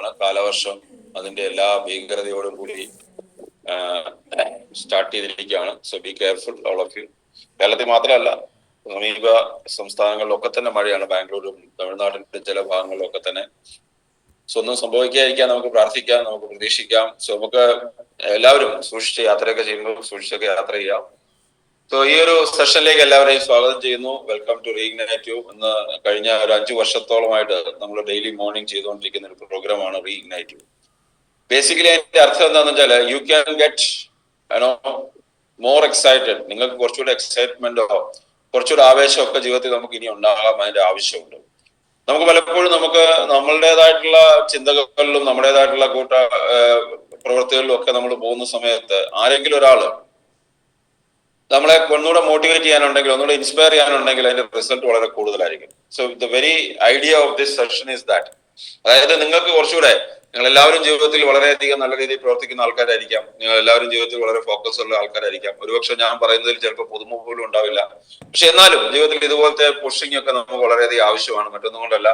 സമയമാണ്. കാലവർഷം അതിന്റെ എല്ലാ ഭീകരതയോടും കൂടി സ്റ്റാർട്ട് ചെയ്തിരിക്കുകയാണ്. So be careful all of you. കേരളത്തിൽ മാത്രമല്ല, സമീപ സംസ്ഥാനങ്ങളിലൊക്കെ തന്നെ മഴയാണ്. ബാംഗ്ലൂരും തമിഴ്നാടിന്റെ ചില ഭാഗങ്ങളിലൊക്കെ തന്നെ. സോ ഒന്നും സംഭവിക്കാതിരിക്കാൻ നമുക്ക് പ്രാർത്ഥിക്കാം, നമുക്ക് പ്രതീക്ഷിക്കാം. സോ നമുക്ക് എല്ലാവരും സൂക്ഷിച്ച് യാത്രയൊക്കെ ചെയ്യുമ്പോൾ സൂക്ഷിച്ചൊക്കെ യാത്ര ചെയ്യാം. സോ ഈ ഒരു സെഷനിലേക്ക് എല്ലാവരെയും സ്വാഗതം ചെയ്യുന്നു. Welcome to reignite you. ഇന്ന് കഴിഞ്ഞ ഒരു 5 വർഷത്തോളമായിട്ട് നമ്മൾ ഡെയിലി മോർണിംഗ് ചെയ്തുകൊണ്ടിരിക്കുന്ന ഒരു പ്രോഗ്രാമാണ് റീഇഗ്നൈറ്റ് യു. ബേസിക്കലി അതിന്റെ അർത്ഥം എന്താണെന്ന് വെച്ചാൽ you can get more excited. നിങ്ങൾക്ക് കുറച്ചുകൂടെ എക്സൈറ്റ്മെന്റോ കുറച്ചുകൂടെ ആവേശമൊക്കെ ജീവിതത്തിൽ നമുക്ക് ഇനി ഉണ്ടാകാം. അതിന്റെ ആവശ്യമുണ്ട്. നമുക്ക് പലപ്പോഴും നമ്മളുടേതായിട്ടുള്ള ചിന്തകളിലും നമ്മുടേതായിട്ടുള്ള പ്രവൃത്തികളിലും ഒക്കെ നമ്മൾ പോകുന്ന സമയത്ത് ആരെങ്കിലും ഒരാള് നമ്മളെ ഒന്നുകൂടെ മോട്ടിവേറ്റ് ചെയ്യാനുണ്ടെങ്കിൽ, ഒന്നുകൂടെ ഇൻസ്പയർ ചെയ്യാനുണ്ടെങ്കിൽ അതിന്റെ റിസൾട്ട് വളരെ കൂടുതലായിരിക്കും. So the very idea of this session is that. അതായത് നിങ്ങൾക്ക് കുറച്ചുകൂടെ, നിങ്ങൾ എല്ലാവരും ജീവിതത്തിൽ വളരെയധികം നല്ല രീതിയിൽ പ്രവർത്തിക്കുന്ന ആൾക്കാരായിരിക്കാം. നിങ്ങൾ എല്ലാവരും ജീവിതത്തിൽ വളരെ ഫോക്കസ് ഉള്ള ആൾക്കാരായിരിക്കാം. ഒരുപക്ഷെ ഞാൻ പറയുന്നതിൽ ചിലപ്പോൾ പുതുമ പോലും ഉണ്ടാവില്ല. പക്ഷെ എന്നാലും ജീവിതത്തിൽ ഇതുപോലത്തെ പുഷിംഗ് ഒക്കെ നമുക്ക് വളരെയധികം ആവശ്യമാണ്. മറ്റൊന്നും കൊണ്ടല്ല,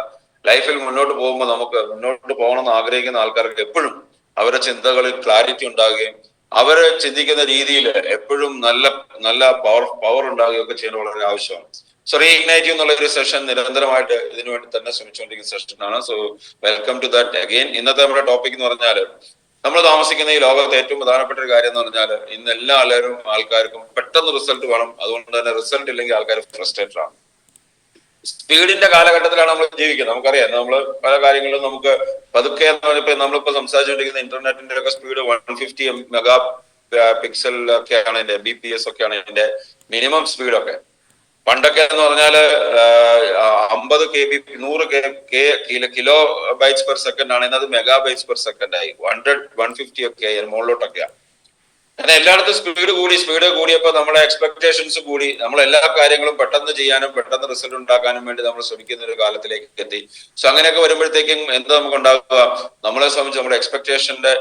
ലൈഫിൽ മുന്നോട്ട് പോകുമ്പോൾ നമുക്ക് മുന്നോട്ട് പോകണമെന്ന് ആഗ്രഹിക്കുന്ന ആൾക്കാർക്ക് എപ്പോഴും അവരുടെ ചിന്തകളിൽ ക്ലാരിറ്റി ഉണ്ടാകുകയും അവര് ചിന്തിക്കുന്ന രീതിയിൽ എപ്പോഴും നല്ല പവർ ഉണ്ടാകുകയൊക്കെ ചെയ്യുന്നത് വളരെ ആവശ്യമാണ്. സോ റീഇഗ്നൈറ്റ് എന്നുള്ള ഒരു സെഷൻ നിരന്തരമായിട്ട് ഇതിനു വേണ്ടി തന്നെ ശ്രമിച്ചുകൊണ്ടിരിക്കുന്ന സെഷനാണ്. So welcome to that again. ഇന്നത്തെ നമ്മുടെ ടോപ്പിക് എന്ന് പറഞ്ഞാൽ, നമ്മൾ താമസിക്കുന്ന ഈ ലോകത്ത് ഏറ്റവും പ്രധാനപ്പെട്ട ഒരു കാര്യം എന്ന് പറഞ്ഞാൽ, ഇന്ന് എല്ലാ ആൾക്കാർക്കും പെട്ടെന്ന് റിസൾട്ട് വേണം. അതുകൊണ്ട് തന്നെ റിസൾട്ട് ഇല്ലെങ്കിൽ ആൾക്കാർ ഫ്രസ്ട്രേറ്റഡ് ആണ്. സ്പീഡിന്റെ കാലഘട്ടത്തിലാണ് നമ്മൾ ജീവിക്കുന്നത്. നമുക്കറിയാം, നമ്മൾ പല കാര്യങ്ങളിലും നമുക്ക് പതുക്കെ നമ്മളിപ്പോ സംസാരിച്ചുകൊണ്ടിരിക്കുന്ന ഇന്റർനെറ്റിന്റെ ഒക്കെ സ്പീഡ് 150 മെഗാ പിക്സൽ ഒക്കെയാണ് അതിന്റെ BPS ഒക്കെയാണ് അതിന്റെ മിനിമം സ്പീഡൊക്കെ. പണ്ടൊക്കെ എന്ന് പറഞ്ഞാല് 50 KB 100 kilobytes per second ആണ്. ഇന്നത് മെഗാ ബൈറ്റ്സ് പെർ സെക്കൻഡ് ആയി. 100-150 ഒക്കെ ആയി, മുകളിലോട്ടൊക്കെയാണ്. അങ്ങനെ എല്ലായിടത്തും സ്പീഡ് കൂടിയപ്പോൾ നമ്മുടെ എക്സ്പെക്ടേഷൻസ് കൂടി. നമ്മൾ എല്ലാ കാര്യങ്ങളും പെട്ടെന്ന് ചെയ്യാനും പെട്ടെന്ന് റിസൾട്ട് ഉണ്ടാക്കാനും വേണ്ടി നമ്മൾ ശ്രമിക്കുന്ന ഒരു കാലത്തിലേക്ക് എത്തി. സോ അങ്ങനെയൊക്കെ വരുമ്പോഴത്തേക്കും എന്താ നമുക്ക് ഉണ്ടാകുക, നമ്മളെ സംബന്ധിച്ച് നമ്മുടെ എക്സ്പെക്ടേഷന്റെ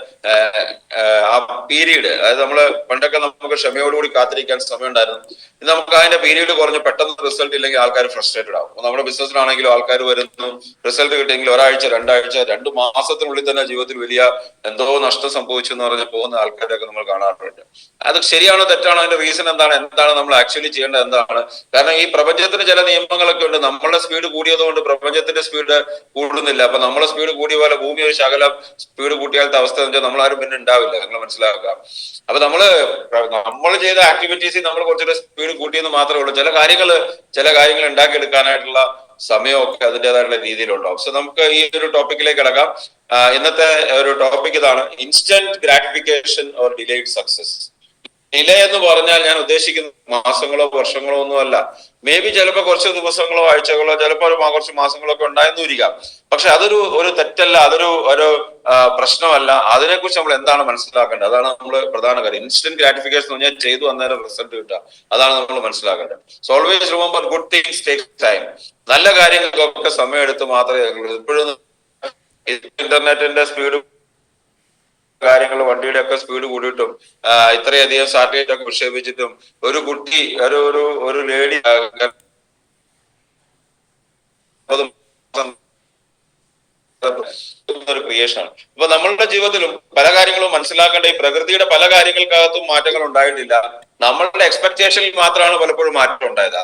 ആ പീരീഡ്, അതായത് നമ്മള് പണ്ടൊക്കെ നമുക്ക് ക്ഷമയോടുകൂടി കാത്തിരിക്കാൻ സമയം ഉണ്ടായിരുന്നു. ഇന്ന് നമുക്ക് അതിന്റെ പീരീഡ് കുറഞ്ഞ് പെട്ടെന്ന് റിസൾട്ട് ഇല്ലെങ്കിൽ ആൾക്കാർ ഫ്രസ്ട്രേറ്റഡ് ആവും. നമ്മുടെ ബിസിനസ്സിലാണെങ്കിലും ആൾക്കാർ വരുന്നു, റിസൾട്ട് കിട്ടിയെങ്കിൽ ഒരാഴ്ച 2 ആഴ്ച 2 മാസത്തിനുള്ളിൽ തന്നെ ജീവിതത്തിൽ വലിയ എന്തോ നഷ്ടം സംഭവിച്ചു എന്ന് പറഞ്ഞ് പോകുന്ന ആൾക്കാരൊക്കെ നമ്മൾ കാണാറുണ്ട്. അത് ശരിയാണോ തെറ്റാണോ, അതിന്റെ റീസൺ എന്താണ് നമ്മൾ ആക്ച്വലി ചെയ്യേണ്ടത് എന്താണ്? കാരണം ഈ പ്രപഞ്ചത്തിന് ചില നിയമങ്ങളൊക്കെ ഉണ്ട്. നമ്മളുടെ സ്പീഡ് കൂടിയത് കൊണ്ട് പ്രപഞ്ചത്തിന്റെ സ്പീഡ് കൂടുന്നില്ല. അപ്പൊ നമ്മളെ സ്പീഡ് കൂടിയ പോലെ ഭൂമി ഒരു ശകലം സ്പീഡ് കൂട്ടിയാലത്തെ അവസ്ഥ എന്ന് വെച്ചാൽ നമ്മളാരും പിന്നെ ഉണ്ടാവില്ല. നിങ്ങൾ മനസ്സിലാക്കുക. അപ്പൊ നമ്മൾ ചെയ്ത ആക്ടിവിറ്റീസിൽ നമ്മൾ കുറച്ചുകൂടെ സ്പീഡ് കൂട്ടിയെന്ന് മാത്രമേ ഉള്ളൂ. ചില കാര്യങ്ങൾ ഉണ്ടാക്കിയെടുക്കാനായിട്ടുള്ള സമയമൊക്കെ അതിൻ്റെതായിട്ടുള്ള രീതിയിലുണ്ടാവും. സോ നമുക്ക് ഈ ഒരു ടോപ്പിക്കിലേക്ക് കിടക്കാം. ഇന്നത്തെ ഒരു ടോപ്പിക് ഇതാണ്: instant gratification or delayed success. Delay എന്ന് പറഞ്ഞാൽ ഞാൻ ഉദ്ദേശിക്കുന്നത് മാസങ്ങളോ വർഷങ്ങളോ ഒന്നും അല്ല. മേ ബി ചിലപ്പോൾ കുറച്ച് ദിവസങ്ങളോ ആഴ്ചകളോ ചിലപ്പോൾ കുറച്ച് മാസങ്ങളോ ഒക്കെ ഉണ്ടായെന്നിരിക്കാം. പക്ഷെ അതൊരു തെറ്റല്ല, ഒരു പ്രശ്നമല്ല. അതിനെക്കുറിച്ച് നമ്മൾ എന്താണ് മനസ്സിലാക്കേണ്ടത്, അതാണ് നമ്മൾ പ്രധാന കാര്യം. ഇൻസ്റ്റന്റ് ഗ്രാറ്റിഫിക്കേഷൻ എന്ന് പറഞ്ഞാൽ ചെയ്തു അന്നേരം റിസൾട്ട് കിട്ടുക, അതാണ് നമ്മൾ മനസ്സിലാക്കേണ്ടത്. So always remember, good things take time. നല്ല കാര്യങ്ങൾക്കൊക്കെ സമയം എടുത്ത് മാത്രമേ എപ്പോഴും ഇന്റർനെറ്റിന്റെ സ്പീഡ് കാര്യങ്ങൾ, വണ്ടിയുടെ ഒക്കെ സ്പീഡ് കൂടിയിട്ടും ഇത്രയധികം സാറ്റലൈറ്റ് ഒക്കെ വിക്ഷേപിച്ചിട്ടും ഒരു കുട്ടി ഒരു ലേഡി ഒരു ക്രിയേഷനാണ്. അപ്പൊ നമ്മളുടെ ജീവിതത്തിലും പല കാര്യങ്ങളും മനസ്സിലാക്കേണ്ട, ഈ പ്രകൃതിയുടെ പല കാര്യങ്ങൾക്കകത്തും മാറ്റങ്ങൾ ഉണ്ടായിട്ടില്ല. നമ്മളുടെ എക്സ്പെക്ടേഷനിൽ മാത്രമാണ് പലപ്പോഴും മാറ്റം ഉണ്ടായത്.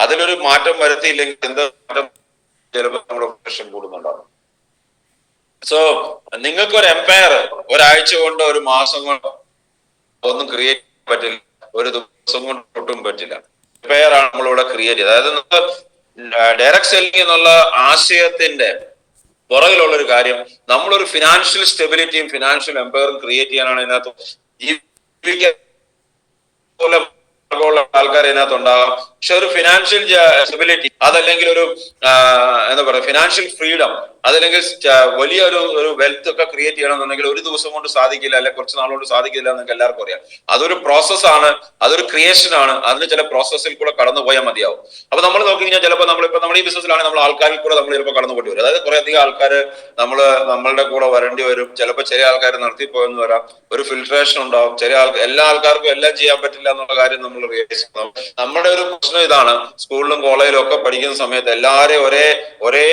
അതിലൊരു മാറ്റം വരുത്തിയില്ലെങ്കിൽ എന്ത് മാറ്റം ചിലപ്പോൾ നമ്മുടെ പ്രശ്നം കൂടുന്നുണ്ടാവും. സോ നിങ്ങൾക്കൊരു എംപയർ ഒരാഴ്ച കൊണ്ടോ ഒരു മാസം കൊണ്ടോ ഒന്നും ക്രിയേറ്റ് ചെയ്യാൻ പറ്റില്ല, ഒരു ദിവസം കൊണ്ട് ഒട്ടും പറ്റില്ല. എംപയർ ആണ് നമ്മളിവിടെ ക്രിയേറ്റ് ചെയ്തത്. അതായത് നമ്മൾ ഡയറക്ട് സെല്ലിംഗ് എന്നുള്ള ആശയത്തിന്റെ പുറകിലുള്ള ഒരു കാര്യം, നമ്മളൊരു ഫിനാൻഷ്യൽ സ്റ്റെബിലിറ്റിയും ഫിനാൻഷ്യൽ എംപയറും ക്രിയേറ്റ് ചെയ്യാനാണ് ഇതിനകത്ത്. ജീവിക്കാൻ ആൾക്കാർ ഇതിനകത്ത് ഉണ്ടാകാം. പക്ഷെ ഒരു ഫിനാൻഷ്യൽ സ്റ്റെബിലിറ്റി, അതല്ലെങ്കിൽ ഒരു എന്താ പറയുക, ഫിനാൻഷ്യൽ ഫ്രീഡം, അതല്ലെങ്കിൽ വലിയ ഒരു വെൽത്ത് ഒക്കെ ക്രിയേറ്റ് ചെയ്യണമെന്നുണ്ടെങ്കിൽ ഒരു ദിവസം കൊണ്ട് സാധിക്കില്ല, അല്ലെങ്കിൽ കുറച്ച് നാളുകൊണ്ട് സാധിക്കില്ല എന്നൊക്കെ എല്ലാവർക്കും അറിയാം. അതൊരു പ്രോസസ്സാണ്, അതൊരു ക്രിയേഷൻ ആണ്. അതിന് ചില പ്രോസസ്സിൽ കൂടെ കടന്നു പോയാൽ മതിയാവും. അപ്പൊ നമ്മൾ നോക്കി കഴിഞ്ഞാൽ ചിലപ്പോൾ നമ്മൾ ഈ ബിസിനസ്സിലാണെങ്കിൽ നമ്മൾ ആൾക്കാരിൽ കൂടെ നമ്മൾ ചിലപ്പോൾ കടന്നു പോയിട്ട് വരും. അതായത് കുറെ അധികം ആൾക്കാർ നമ്മളുടെ കൂടെ വരേണ്ടി വരും. ചിലപ്പോൾ ചില ആൾക്കാർ നിർത്തിപ്പോയെന്ന് വരാം. ഒരു ഫിൽട്രേഷൻ ഉണ്ടാവും. എല്ലാ ആൾക്കാർക്കും എല്ലാം ചെയ്യാൻ പറ്റില്ല എന്നുള്ള കാര്യം നമ്മൾ റിയലൈസ് ചെയ്യണം. നമ്മുടെ ഒരു പ്രശ്നം പ്രശ്നം ഇതാണ്, സ്കൂളിലും കോളേജിലും ഒക്കെ പഠിക്കുന്ന സമയത്ത് എല്ലാവരെയും ഒരേ ഒരേ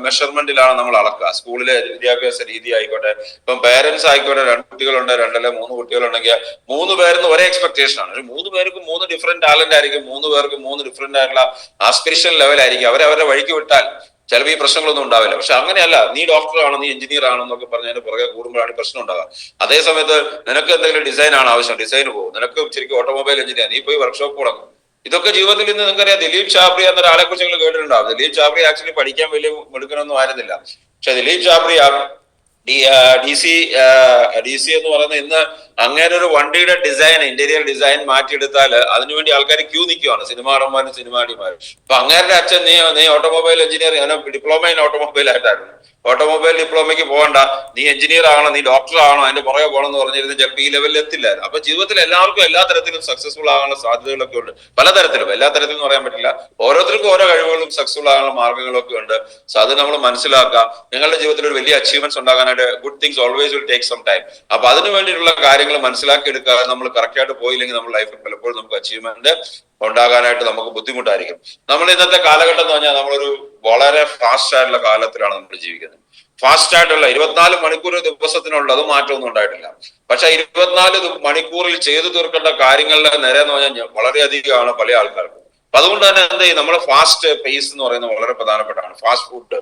മെഷർമെന്റിലാണ് നമ്മൾ അളക്കുക. സ്കൂളിലെ വിദ്യാഭ്യാസ രീതി ആയിക്കോട്ടെ, ഇപ്പം പേരൻസ് ആയിക്കോട്ടെ, 2 കുട്ടികളുണ്ട്, 2 അല്ലെങ്കിൽ 3 കുട്ടികളുണ്ടെങ്കിൽ 3 പേരിന്ന് ഒരേ എക്സ്പെക്ടേഷൻ ആണ്. ഒരു 3 പേർക്കും 3 ഡിഫറെന്റ് ടാലന്റ് ആയിരിക്കും, 3 പേർക്കും 3 ഡിഫറെന്റ് ആയിട്ടുള്ള ആസ്പിരേഷൻ ലെവൽ ആയിരിക്കും. അവരവരുടെ വഴിക്ക് വിട്ടാൽ ചിലപ്പോൾ ഈ പ്രശ്നങ്ങളൊന്നും ഉണ്ടാവില്ല. പക്ഷെ അങ്ങനെയല്ല, നീ ഡോക്ടർ ആണോ, നീ എഞ്ചിനീയർ ആണോ എന്നൊക്കെ പറഞ്ഞ് അതിന്റെ പുറകെ കൂടുമ്പോഴാണ് പ്രശ്നം ഉണ്ടാകുക. അതേ സമയത്ത് നിനക്ക് എന്തെങ്കിലും ഡിസൈൻ ആണ് ആവശ്യം, ഡിസൈൻ പോകും. നിനക്ക് ശരിക്കും ഓട്ടോമൊബൈൽ എഞ്ചിനീയർ, നീ പോയി വർക്ക്ഷോപ്പ് തുടങ്ങും. ഇതൊക്കെ ജീവിതത്തിൽ നിന്ന് നിങ്ങൾക്കറിയാം. ദിലീപ് ചാപ്രി എന്ന ഒരാളെ കുറിച്ച് നിങ്ങൾ കേട്ടിട്ടുണ്ടാവും. ദിലീപ് ചാപ്രി ആക്ച്വലി പഠിക്കാൻ വലിയ മിടുക്കനൊന്നും ആയിരുന്നില്ല. പക്ഷെ ദിലീപ് ചാപ്രി ഡി സി എന്ന് പറയുന്നത് ഇന്ന് അങ്ങനെ ഒരു വണ്ടിയുടെ ഡിസൈൻ, ഇന്റീരിയർ ഡിസൈൻ മാറ്റിയെടുത്താൽ അതിനുവേണ്ടി ആൾക്കാർ ക്യൂ നിൽക്കുവാണ്, സിനിമാടന്മാരും സിനിമാടിമാരും. അപ്പൊ അങ്ങേരുടെ അച്ഛൻ നീ automobile engineer, diploma in automobile ആയിട്ടായിരുന്നു. ഓട്ടോമൊബൈൽ ഡിപ്ലോമയ്ക്ക് പോകണ്ട, നീ എഞ്ചിനീയർ ആണോ, നീ ഡോക്ടർ ആണോ, അതിന്റെ പുറകെ പോകണമെന്ന് പറഞ്ഞിരുന്നത് ചിലപ്പോൾ ഈ ലെവലിൽ എത്തില്ലായിരുന്നു. അപ്പൊ ജീവിതത്തിൽ എല്ലാവർക്കും എല്ലാ തരത്തിലും സക്സസ്ഫുൾ ആകാനുള്ള സാധ്യതകളൊക്കെ ഉണ്ട്. പലതരത്തിലും, എല്ലാ തരത്തിലും എന്ന് പറയാൻ പറ്റില്ല. ഓരോരുത്തർക്കും ഓരോ കഴിവുകളും സക്സസ്ഫുൾ ആകാനുള്ള മാർഗങ്ങളൊക്കെ ഉണ്ട്. സോ അത് നമ്മൾ മനസ്സിലാക്കുക. നിങ്ങളുടെ ജീവിതത്തിൽ ഒരു വലിയ അച്ചീവ്മെന്റ്സ് ഉണ്ടാകാനായിട്ട് good things always will take some time. അപ്പൊ അതിനു വേണ്ടിയിട്ടുള്ള കാര്യങ്ങൾ മനസ്സിലാക്കി എടുക്കുക. നമ്മൾ കറക്റ്റ് ആയിട്ട് പോയില്ലെങ്കിൽ നമ്മുടെ ലൈഫിൽ പലപ്പോഴും നമുക്ക് അച്ചീവ്മെന്റ് ഉണ്ടാകാനായിട്ട് നമുക്ക് ബുദ്ധിമുട്ടായിരിക്കും. നമ്മൾ ഇന്നത്തെ കാലഘട്ടം എന്ന് പറഞ്ഞാൽ നമ്മളൊരു വളരെ ഫാസ്റ്റ് ആയിട്ടുള്ള കാലത്തിലാണ് നമ്മൾ ജീവിക്കുന്നത്. ഫാസ്റ്റ് ആയിട്ടുള്ള 24 മണിക്കൂർ ദിവസത്തിനുള്ളത്, അത് മാറ്റമൊന്നും ഉണ്ടായിട്ടില്ല. പക്ഷെ 24 മണിക്കൂറിൽ ചെയ്തു തീർക്കേണ്ട കാര്യങ്ങളുടെ നിര എന്ന് പറഞ്ഞാൽ വളരെയധികമാണ് പല ആൾക്കാർക്കും. അപ്പൊ അതുകൊണ്ട് തന്നെ എന്ത് ചെയ്യും, നമ്മൾ ഫാസ്റ്റ് പേസ് എന്ന് പറയുന്നത് വളരെ പ്രധാനപ്പെട്ടാണ്. ഫാസ്റ്റ് ഫുഡ്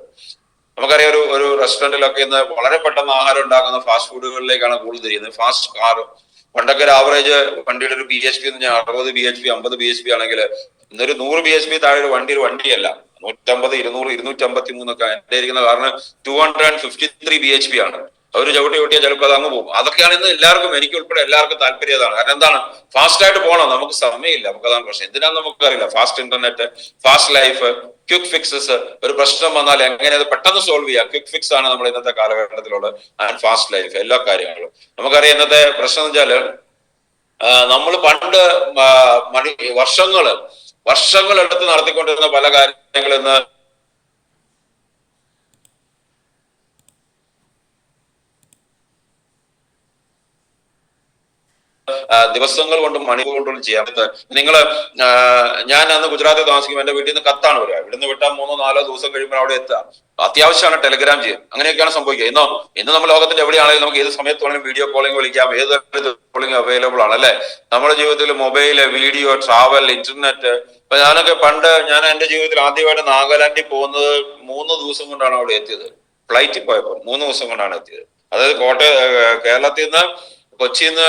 നമുക്കറിയാം, ഒരു റെസ്റ്റോറന്റിലൊക്കെ ഇന്ന് വളരെ പെട്ടെന്ന് ആഹാരം ഉണ്ടാക്കുന്ന ഫാസ്റ്റ് ഫുഡുകളിലേക്കാണ് കൂടുതൽ ചെയ്യുന്നത്. ഫാസ്റ്റ് കാർ, പണ്ടൊക്കെ ഒരു ആവറേജ് വണ്ടിയുടെ ഒരു BHP എന്ന് പറഞ്ഞാൽ 60 BHP 50 BHP ആണെങ്കിൽ ഇന്നൊരു 100 BHP താഴെ ഒരു വണ്ടിയല്ല. 150, 200, 253 ഒക്കെ എന്റെ ഇരിക്കുന്ന കാരണം 253 BHP ആണ്. ഒരു ചവിട്ടിയാൽ ചിലപ്പോൾ അത് അങ്ങ് പോകും. അതൊക്കെയാണ് ഇന്ന് എല്ലാവർക്കും, എനിക്ക് ഉൾപ്പെടെ എല്ലാവർക്കും താല്പര്യം അതാണ്. കാരണം എന്താണ്, ഫാസ്റ്റ് ആയിട്ട് പോകണം, നമുക്ക് സമയമില്ല, നമുക്ക് അതാണ് പ്രശ്നം. എന്തിനാന്ന് നമുക്കറിയില്ല. Fast internet, fast life, quick fixes. ഒരു പ്രശ്നം വന്നാൽ എങ്ങനെ അത് പെട്ടെന്ന് സോൾവ് ചെയ്യാം, ക്വിക്ക് ഫിക്സ് ആണ് നമ്മൾ ഇന്നത്തെ കാലഘട്ടത്തിലുള്ളത്. ആൻഡ് ഫാസ്റ്റ് ലൈഫ്, എല്ലാ കാര്യങ്ങളും നമുക്കറിയാം. ഇന്നത്തെ പ്രശ്നം എന്ന് വെച്ചാല് നമ്മൾ പണ്ട് വർഷങ്ങൾ എടുത്ത് നടത്തിക്കൊണ്ടിരുന്ന പല കാര്യങ്ങൾ ഇന്ന് ദിവസങ്ങൾ കൊണ്ടും മണിക്കൂർ കൊണ്ടും ചെയ്യാൻ പറ്റും. ഞാൻ അന്ന് ഗുജറാത്തിൽ താമസിക്കുമ്പോൾ എന്റെ വീട്ടിൽ നിന്ന് കത്താണ് വരിക. ഇവിടുന്ന് വിട്ടാൽ 3-4 ദിവസം കഴിയുമ്പോൾ അവിടെ എത്തുക. അത്യാവശ്യമാണ് ടെലിഗ്രാം ചെയ്യും. അങ്ങനെയൊക്കെയാണ് സംഭവിക്കുക. ഇന്ന് നമ്മൾ ലോകത്തിന്റെ എവിടെയാണെങ്കിലും നമുക്ക് ഏത് സമയത്ത് വേണമെങ്കിലും വീഡിയോ കോളിംഗ് വിളിക്കാം, ഏത് കോളിംഗ് അവൈലബിൾ ആണ് അല്ലെ. നമ്മുടെ ജീവിതത്തിൽ മൊബൈല്, വീഡിയോ, ട്രാവൽ, ഇന്റർനെറ്റ്. ഇപ്പൊ ഞാൻ എന്റെ ജീവിതത്തിൽ ആദ്യമായിട്ട് നാഗാലാൻഡിൽ പോകുന്നത് 3 ദിവസം കൊണ്ടാണ് അവിടെ എത്തിയത്. ഫ്ലൈറ്റിൽ പോയപ്പോൾ 3 ദിവസം കൊണ്ടാണ് എത്തിയത്. അതായത് കേരളത്തിൽ നിന്ന്, കൊച്ചിയിൽ നിന്ന്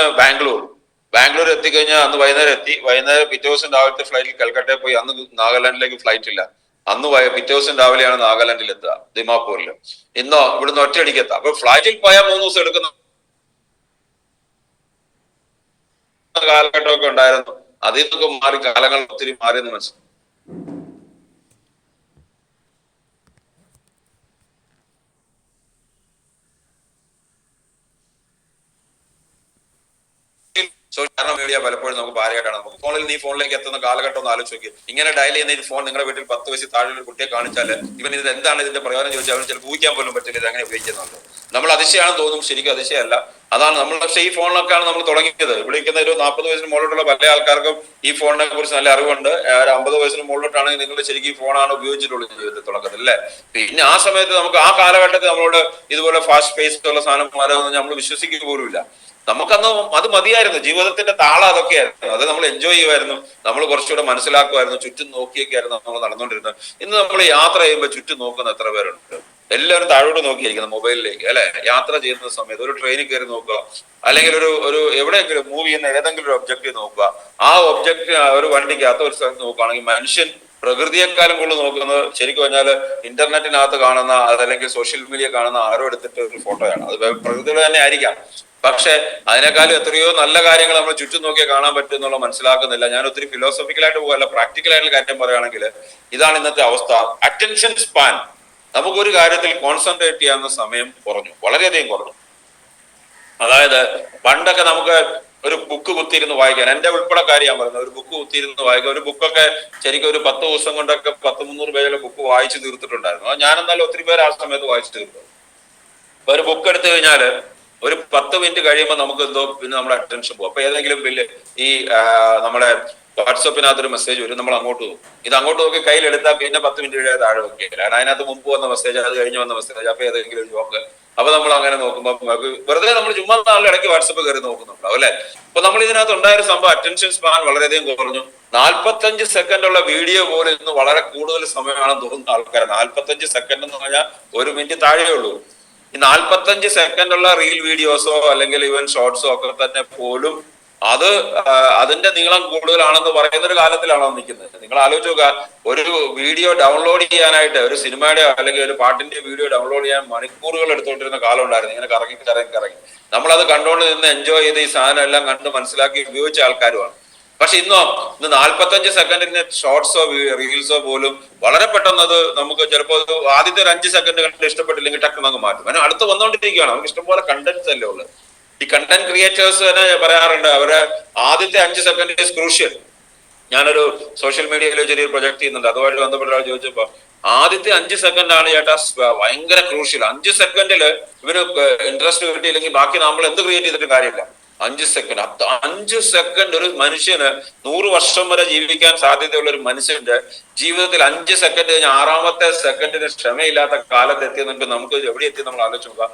ബാംഗ്ലൂർ എത്തിക്കഴിഞ്ഞാൽ അന്ന് വൈകുന്നേരം എത്തി. വൈകുന്നേരം പിറ്റേ ദിവസം രാവിലത്തെ ഫ്ലൈറ്റിൽ കൽക്കട്ടയിൽ പോയി. അന്ന് നാഗാലാൻഡിലേക്ക് ഫ്ലൈറ്റ് ഇല്ല. അന്ന് പിറ്റേ ദിവസം രാവിലെയാണ് നാഗാലാൻഡിൽ എത്തുക, ദിമാപൂരിൽ. ഇന്നോ ഇവിടുന്ന് ഒറ്റയടിക്ക് എത്താം. അപ്പൊ ഫ്ലൈറ്റിൽ പോയാൽ 3 ദിവസം എടുക്കുന്ന കാലഘട്ടമൊക്കെ ഉണ്ടായിരുന്നു. അതിൽ നിന്നൊക്കെ മാറി, കാലങ്ങൾ ഒത്തിരി മാറിയെന്ന് മനസ്സിലായി. സോഷ്യൽ മീഡിയ പലപ്പോഴും നമുക്ക് ഭാര്യയായിട്ടാണ്. നമുക്ക് നീ ഫോണിലേക്ക് എത്തുന്ന കാലഘട്ടം ഒന്ന് ആലോചിച്ച് നോക്കി. ഇങ്ങനെ ഡയൽ ചെയ്യുന്ന ഈ ഫോൺ നിങ്ങളുടെ വീട്ടിൽ 10 വയസ്സിൽ താഴെയുള്ള ഒരു കുട്ടിയെ കാണിച്ചാൽ ഇവൻ ഇത് എന്താണ് ഇതിന്റെ പ്രയോജനം ചോദിച്ചാൽ അവന് ചിലപ്പോൾ ഊഹിക്കാൻ പോലും പറ്റില്ല ഇത് അങ്ങനെ ഉപയോഗിക്കുന്നുണ്ട്. നമ്മൾ അതിശയാണെന്ന് തോന്നും, ശരിക്കും അതിശയമല്ല. അതാണ് നമ്മൾ. പക്ഷേ ഈ ഫോണിലൊക്കെയാണ് നമ്മൾ തുടങ്ങിയത്. ഇവിടെ ഇരിക്കുന്ന ഒരു 40 വയസ്സിന് മുകളിലോട്ടുള്ള പല ആൾക്കാർക്കും ഈ ഫോണിനെ കുറിച്ച് നല്ല അറിവുണ്ട്. ഒരു 50 വയസ്സിന് മുകളിലോട്ടാണെങ്കിൽ നിങ്ങൾ ശരിക്കും ഈ ഫോണാണ് ഉപയോഗിച്ചിട്ടുള്ളത് ജീവിതത്തിൽ തുടക്കത്തിൽ അല്ലേ. പിന്നെ ആ സമയത്ത് നമുക്ക് ആ കാലഘട്ടത്തിൽ നമ്മളോട് ഇതുപോലെ ഫാസ്റ്റ് പേസ് ഉള്ള സാധനം നമ്മൾ വിശ്വസിക്കുക പോലുമില്ല. നമുക്കന്ന് അത് മതിയായിരുന്നു. ജീവിതത്തിന്റെ താളം അതൊക്കെയായിരുന്നു. അത് നമ്മൾ എൻജോയ് ചെയ്യുമായിരുന്നു. നമ്മൾ കുറച്ചുകൂടെ മനസ്സിലാക്കുമായിരുന്നു. ചുറ്റും നോക്കിയൊക്കെ ആയിരുന്നു നമ്മൾ നടന്നുകൊണ്ടിരുന്നത്. ഇന്ന് നമ്മൾ യാത്ര ചെയ്യുമ്പോൾ ചുറ്റും നോക്കുന്ന എത്ര പേരുണ്ട്. എല്ലാവരും താഴോട്ട് നോക്കിയിരിക്കുന്നത് മൊബൈലിലേക്ക് അല്ലെ. യാത്ര ചെയ്യുന്ന സമയത്ത് ഒരു ട്രെയിനിൽ കയറി നോക്കുക, അല്ലെങ്കിൽ ഒരു എവിടെയെങ്കിലും മൂവ് ചെയ്യുന്ന ഏതെങ്കിലും ഒരു ഒബ്ജക്റ്റ് നോക്കുക. ആ ഒബ്ജക്റ്റ് ഒരു വണ്ടിക്കകത്ത് ഒരു സ്ഥലത്ത് നോക്കുകയാണെങ്കിൽ മനുഷ്യൻ പ്രകൃതിയെക്കാളും കൂടുതൽ നോക്കുന്നത് ശരിക്കും പറഞ്ഞാൽ ഇന്റർനെറ്റിനകത്ത് കാണുന്ന, അതല്ലെങ്കിൽ സോഷ്യൽ മീഡിയ കാണുന്ന ആരോ എടുത്തിട്ട് ഒരു ഫോട്ടോയാണ്. അത് പ്രകൃതിയുടെ തന്നെ ആയിരിക്കാം. പക്ഷെ അതിനേക്കാളും എത്രയോ നല്ല കാര്യങ്ങൾ നമ്മൾ ചുറ്റും നോക്കിയാൽ കാണാൻ പറ്റും എന്നുള്ള മനസ്സിലാക്കുന്നില്ല. ഞാൻ ഒത്തിരി ഫിലോസഫിക്കലായിട്ട് പോകല്ല, പ്രാക്ടിക്കലായിട്ടുള്ള കാര്യം പറയുകയാണെങ്കിൽ ഇതാണ് ഇന്നത്തെ അവസ്ഥ. അറ്റൻഷൻ സ്പാൻ, നമുക്കൊരു കാര്യത്തിൽ കോൺസെൻട്രേറ്റ് ചെയ്യാവുന്ന സമയം കുറഞ്ഞു, വളരെയധികം കുറഞ്ഞു. അതായത് പണ്ടൊക്കെ നമുക്ക് ഒരു ബുക്ക് കുത്തിയിരുന്ന് വായിക്കാൻ, എന്റെ ഉൾപ്പെടെ കാര്യം പറയുന്നത്, ഒരു ബുക്ക് കുത്തിയിരുന്ന് വായിക്കാൻ, ഒരു ബുക്കൊക്കെ ശരിക്കും ഒരു 10 ദിവസം കൊണ്ടൊക്കെ 100-300 പേജുള്ള ബുക്ക് വായിച്ചു തീർത്തിട്ടുണ്ടായിരുന്നു. അത് ഞാനെന്നാലും ഒത്തിരി പേര് ആ സമയത്ത് വായിച്ചു തീർത്തു. അപ്പൊ ഒരു ബുക്ക് എടുത്തു കഴിഞ്ഞാല് ഒരു 10 മിനിറ്റ് കഴിയുമ്പോൾ നമുക്ക് എന്തോ പിന്നെ നമ്മുടെ അറ്റൻഷൻ പോകും. അപ്പൊ ഏതെങ്കിലും ഈ നമ്മുടെ വാട്സപ്പിനകത്തൊരു മെസ്സേജ് വരും, നമ്മൾ അങ്ങോട്ട് പോകും. ഇത് അങ്ങോട്ട് നോക്കി കയ്യിലെടുത്താൽ പിന്നെ 10 മിനിറ്റ് താഴെ നോക്കിയില്ല. കാരണം അതിനകത്ത് മുമ്പ് വന്ന മെസ്സേജ്, അത് കഴിഞ്ഞ് വന്ന മെസ്സേജ്, അപ്പൊ ഏതെങ്കിലും ഒരു ജോക്ക്. അപ്പൊ നമ്മൾ അങ്ങനെ നോക്കുമ്പോൾ വെറുതെ നമ്മൾ ചുമ്മാ നാളിൽ ഇടയ്ക്ക് വാട്സപ്പ് കയറി നോക്കുന്നുണ്ടാവും അല്ലെ. അപ്പൊ നമ്മൾ ഇതിനകത്ത് ഉണ്ടായൊരു സംഭവം, അറ്റൻഷൻ സ്പാൻ വളരെയധികം കുറഞ്ഞു. 45 സെക്കൻഡ് ഉള്ള വീഡിയോ പോലും ഇന്ന് വളരെ കൂടുതൽ സമയമാണെന്ന് തോന്നുന്ന ആൾക്കാർ. 45 സെക്കൻഡ് എന്ന് പറഞ്ഞാൽ 1 മിനിറ്റ് താഴെ ഉള്ളൂ. ഈ 45 സെക്കൻഡ് ഉള്ള റീൽ വീഡിയോസോ അല്ലെങ്കിൽ ഈവൻ ഷോർട്സോ ഒക്കെ തന്നെ പോലും അത് അതിന്റെ നീളം കൂടുതലാണെന്ന് പറയുന്ന ഒരു കാലത്തിലാണോ നിൽക്കുന്നത്? നിങ്ങൾ ആലോചിച്ച് നോക്കുക, ഒരു വീഡിയോ ഡൗൺലോഡ് ചെയ്യാനായിട്ട്, ഒരു സിനിമയുടെ അല്ലെങ്കിൽ ഒരു പാട്ടിന്റെ വീഡിയോ ഡൗൺലോഡ് ചെയ്യാൻ മണിക്കൂറുകൾ എടുത്തോണ്ടിരുന്ന കാലം ഉണ്ടായിരുന്നു. ഇങ്ങനെ കറങ്ങി നമ്മളത് കണ്ടുകൊണ്ട് നിന്ന് എൻജോയ് ചെയ്ത് ഈ സാധനം എല്ലാം കണ്ട് മനസ്സിലാക്കി ഉപയോഗിച്ച ആൾക്കാരുമാണ്. പക്ഷെ ഇന്ന് 45 സെക്കൻഡിന് ഷോർട്സോ റീൽസോ പോലും വളരെ പെട്ടെന്ന് അത് നമുക്ക് ചിലപ്പോൾ ആദ്യത്തെ ഒരു 5 സെക്കൻഡ് കണ്ട് ഇഷ്ടപ്പെട്ടില്ലെങ്കിൽ ടക്കെന്ന് അങ്ങ് മാറ്റും. കാരണം അടുത്ത് വന്നുകൊണ്ടിരിക്കുകയാണ്, നമുക്ക് ഇഷ്ടംപോലെ കണ്ടന്റ്സ് അല്ലേ ഉള്ളത്. ഈ കണ്ടന്റ് ക്രിയേറ്റേഴ്സ് തന്നെ പറയാറുണ്ട്, അവരെ ആദ്യത്തെ 5 സെക്കൻഡ് ഈസ് ക്രൂഷ്യൽ. ഞാനൊരു സോഷ്യൽ മീഡിയയിൽ ചെറിയൊരു പ്രൊജക്ട് ചെയ്യുന്നുണ്ട്, അതുമായിട്ട് ബന്ധപ്പെട്ട ഒരാൾ ചോദിച്ചപ്പോ ആദ്യത്തെ 5 സെക്കൻഡാണ് ചേട്ടാ ഭയങ്കര ക്രൂഷ്യൽ. 5 സെക്കൻഡില് ഇവന് ഇൻട്രസ്റ്റ് കിട്ടിയില്ലെങ്കിൽ ബാക്കി നമ്മൾ എന്ത് ക്രിയേറ്റ് ചെയ്തിട്ട് കാര്യമില്ല. 5 സെക്കൻഡ്, 5 സെക്കൻഡ് ഒരു മനുഷ്യന് 100 വർഷം വരെ ജീവിക്കാൻ സാധ്യതയുള്ള ഒരു മനുഷ്യന്റെ ജീവിതത്തിൽ 5 സെക്കൻഡ് കഴിഞ്ഞ് 6ാമത്തെ സെക്കൻഡിന് ക്ഷമയില്ലാത്ത കാലത്ത് എത്തിയെന്നുണ്ട്. നമുക്ക് എവിടെ എത്തി നമ്മൾ ആലോചിച്ച് നോക്കാം.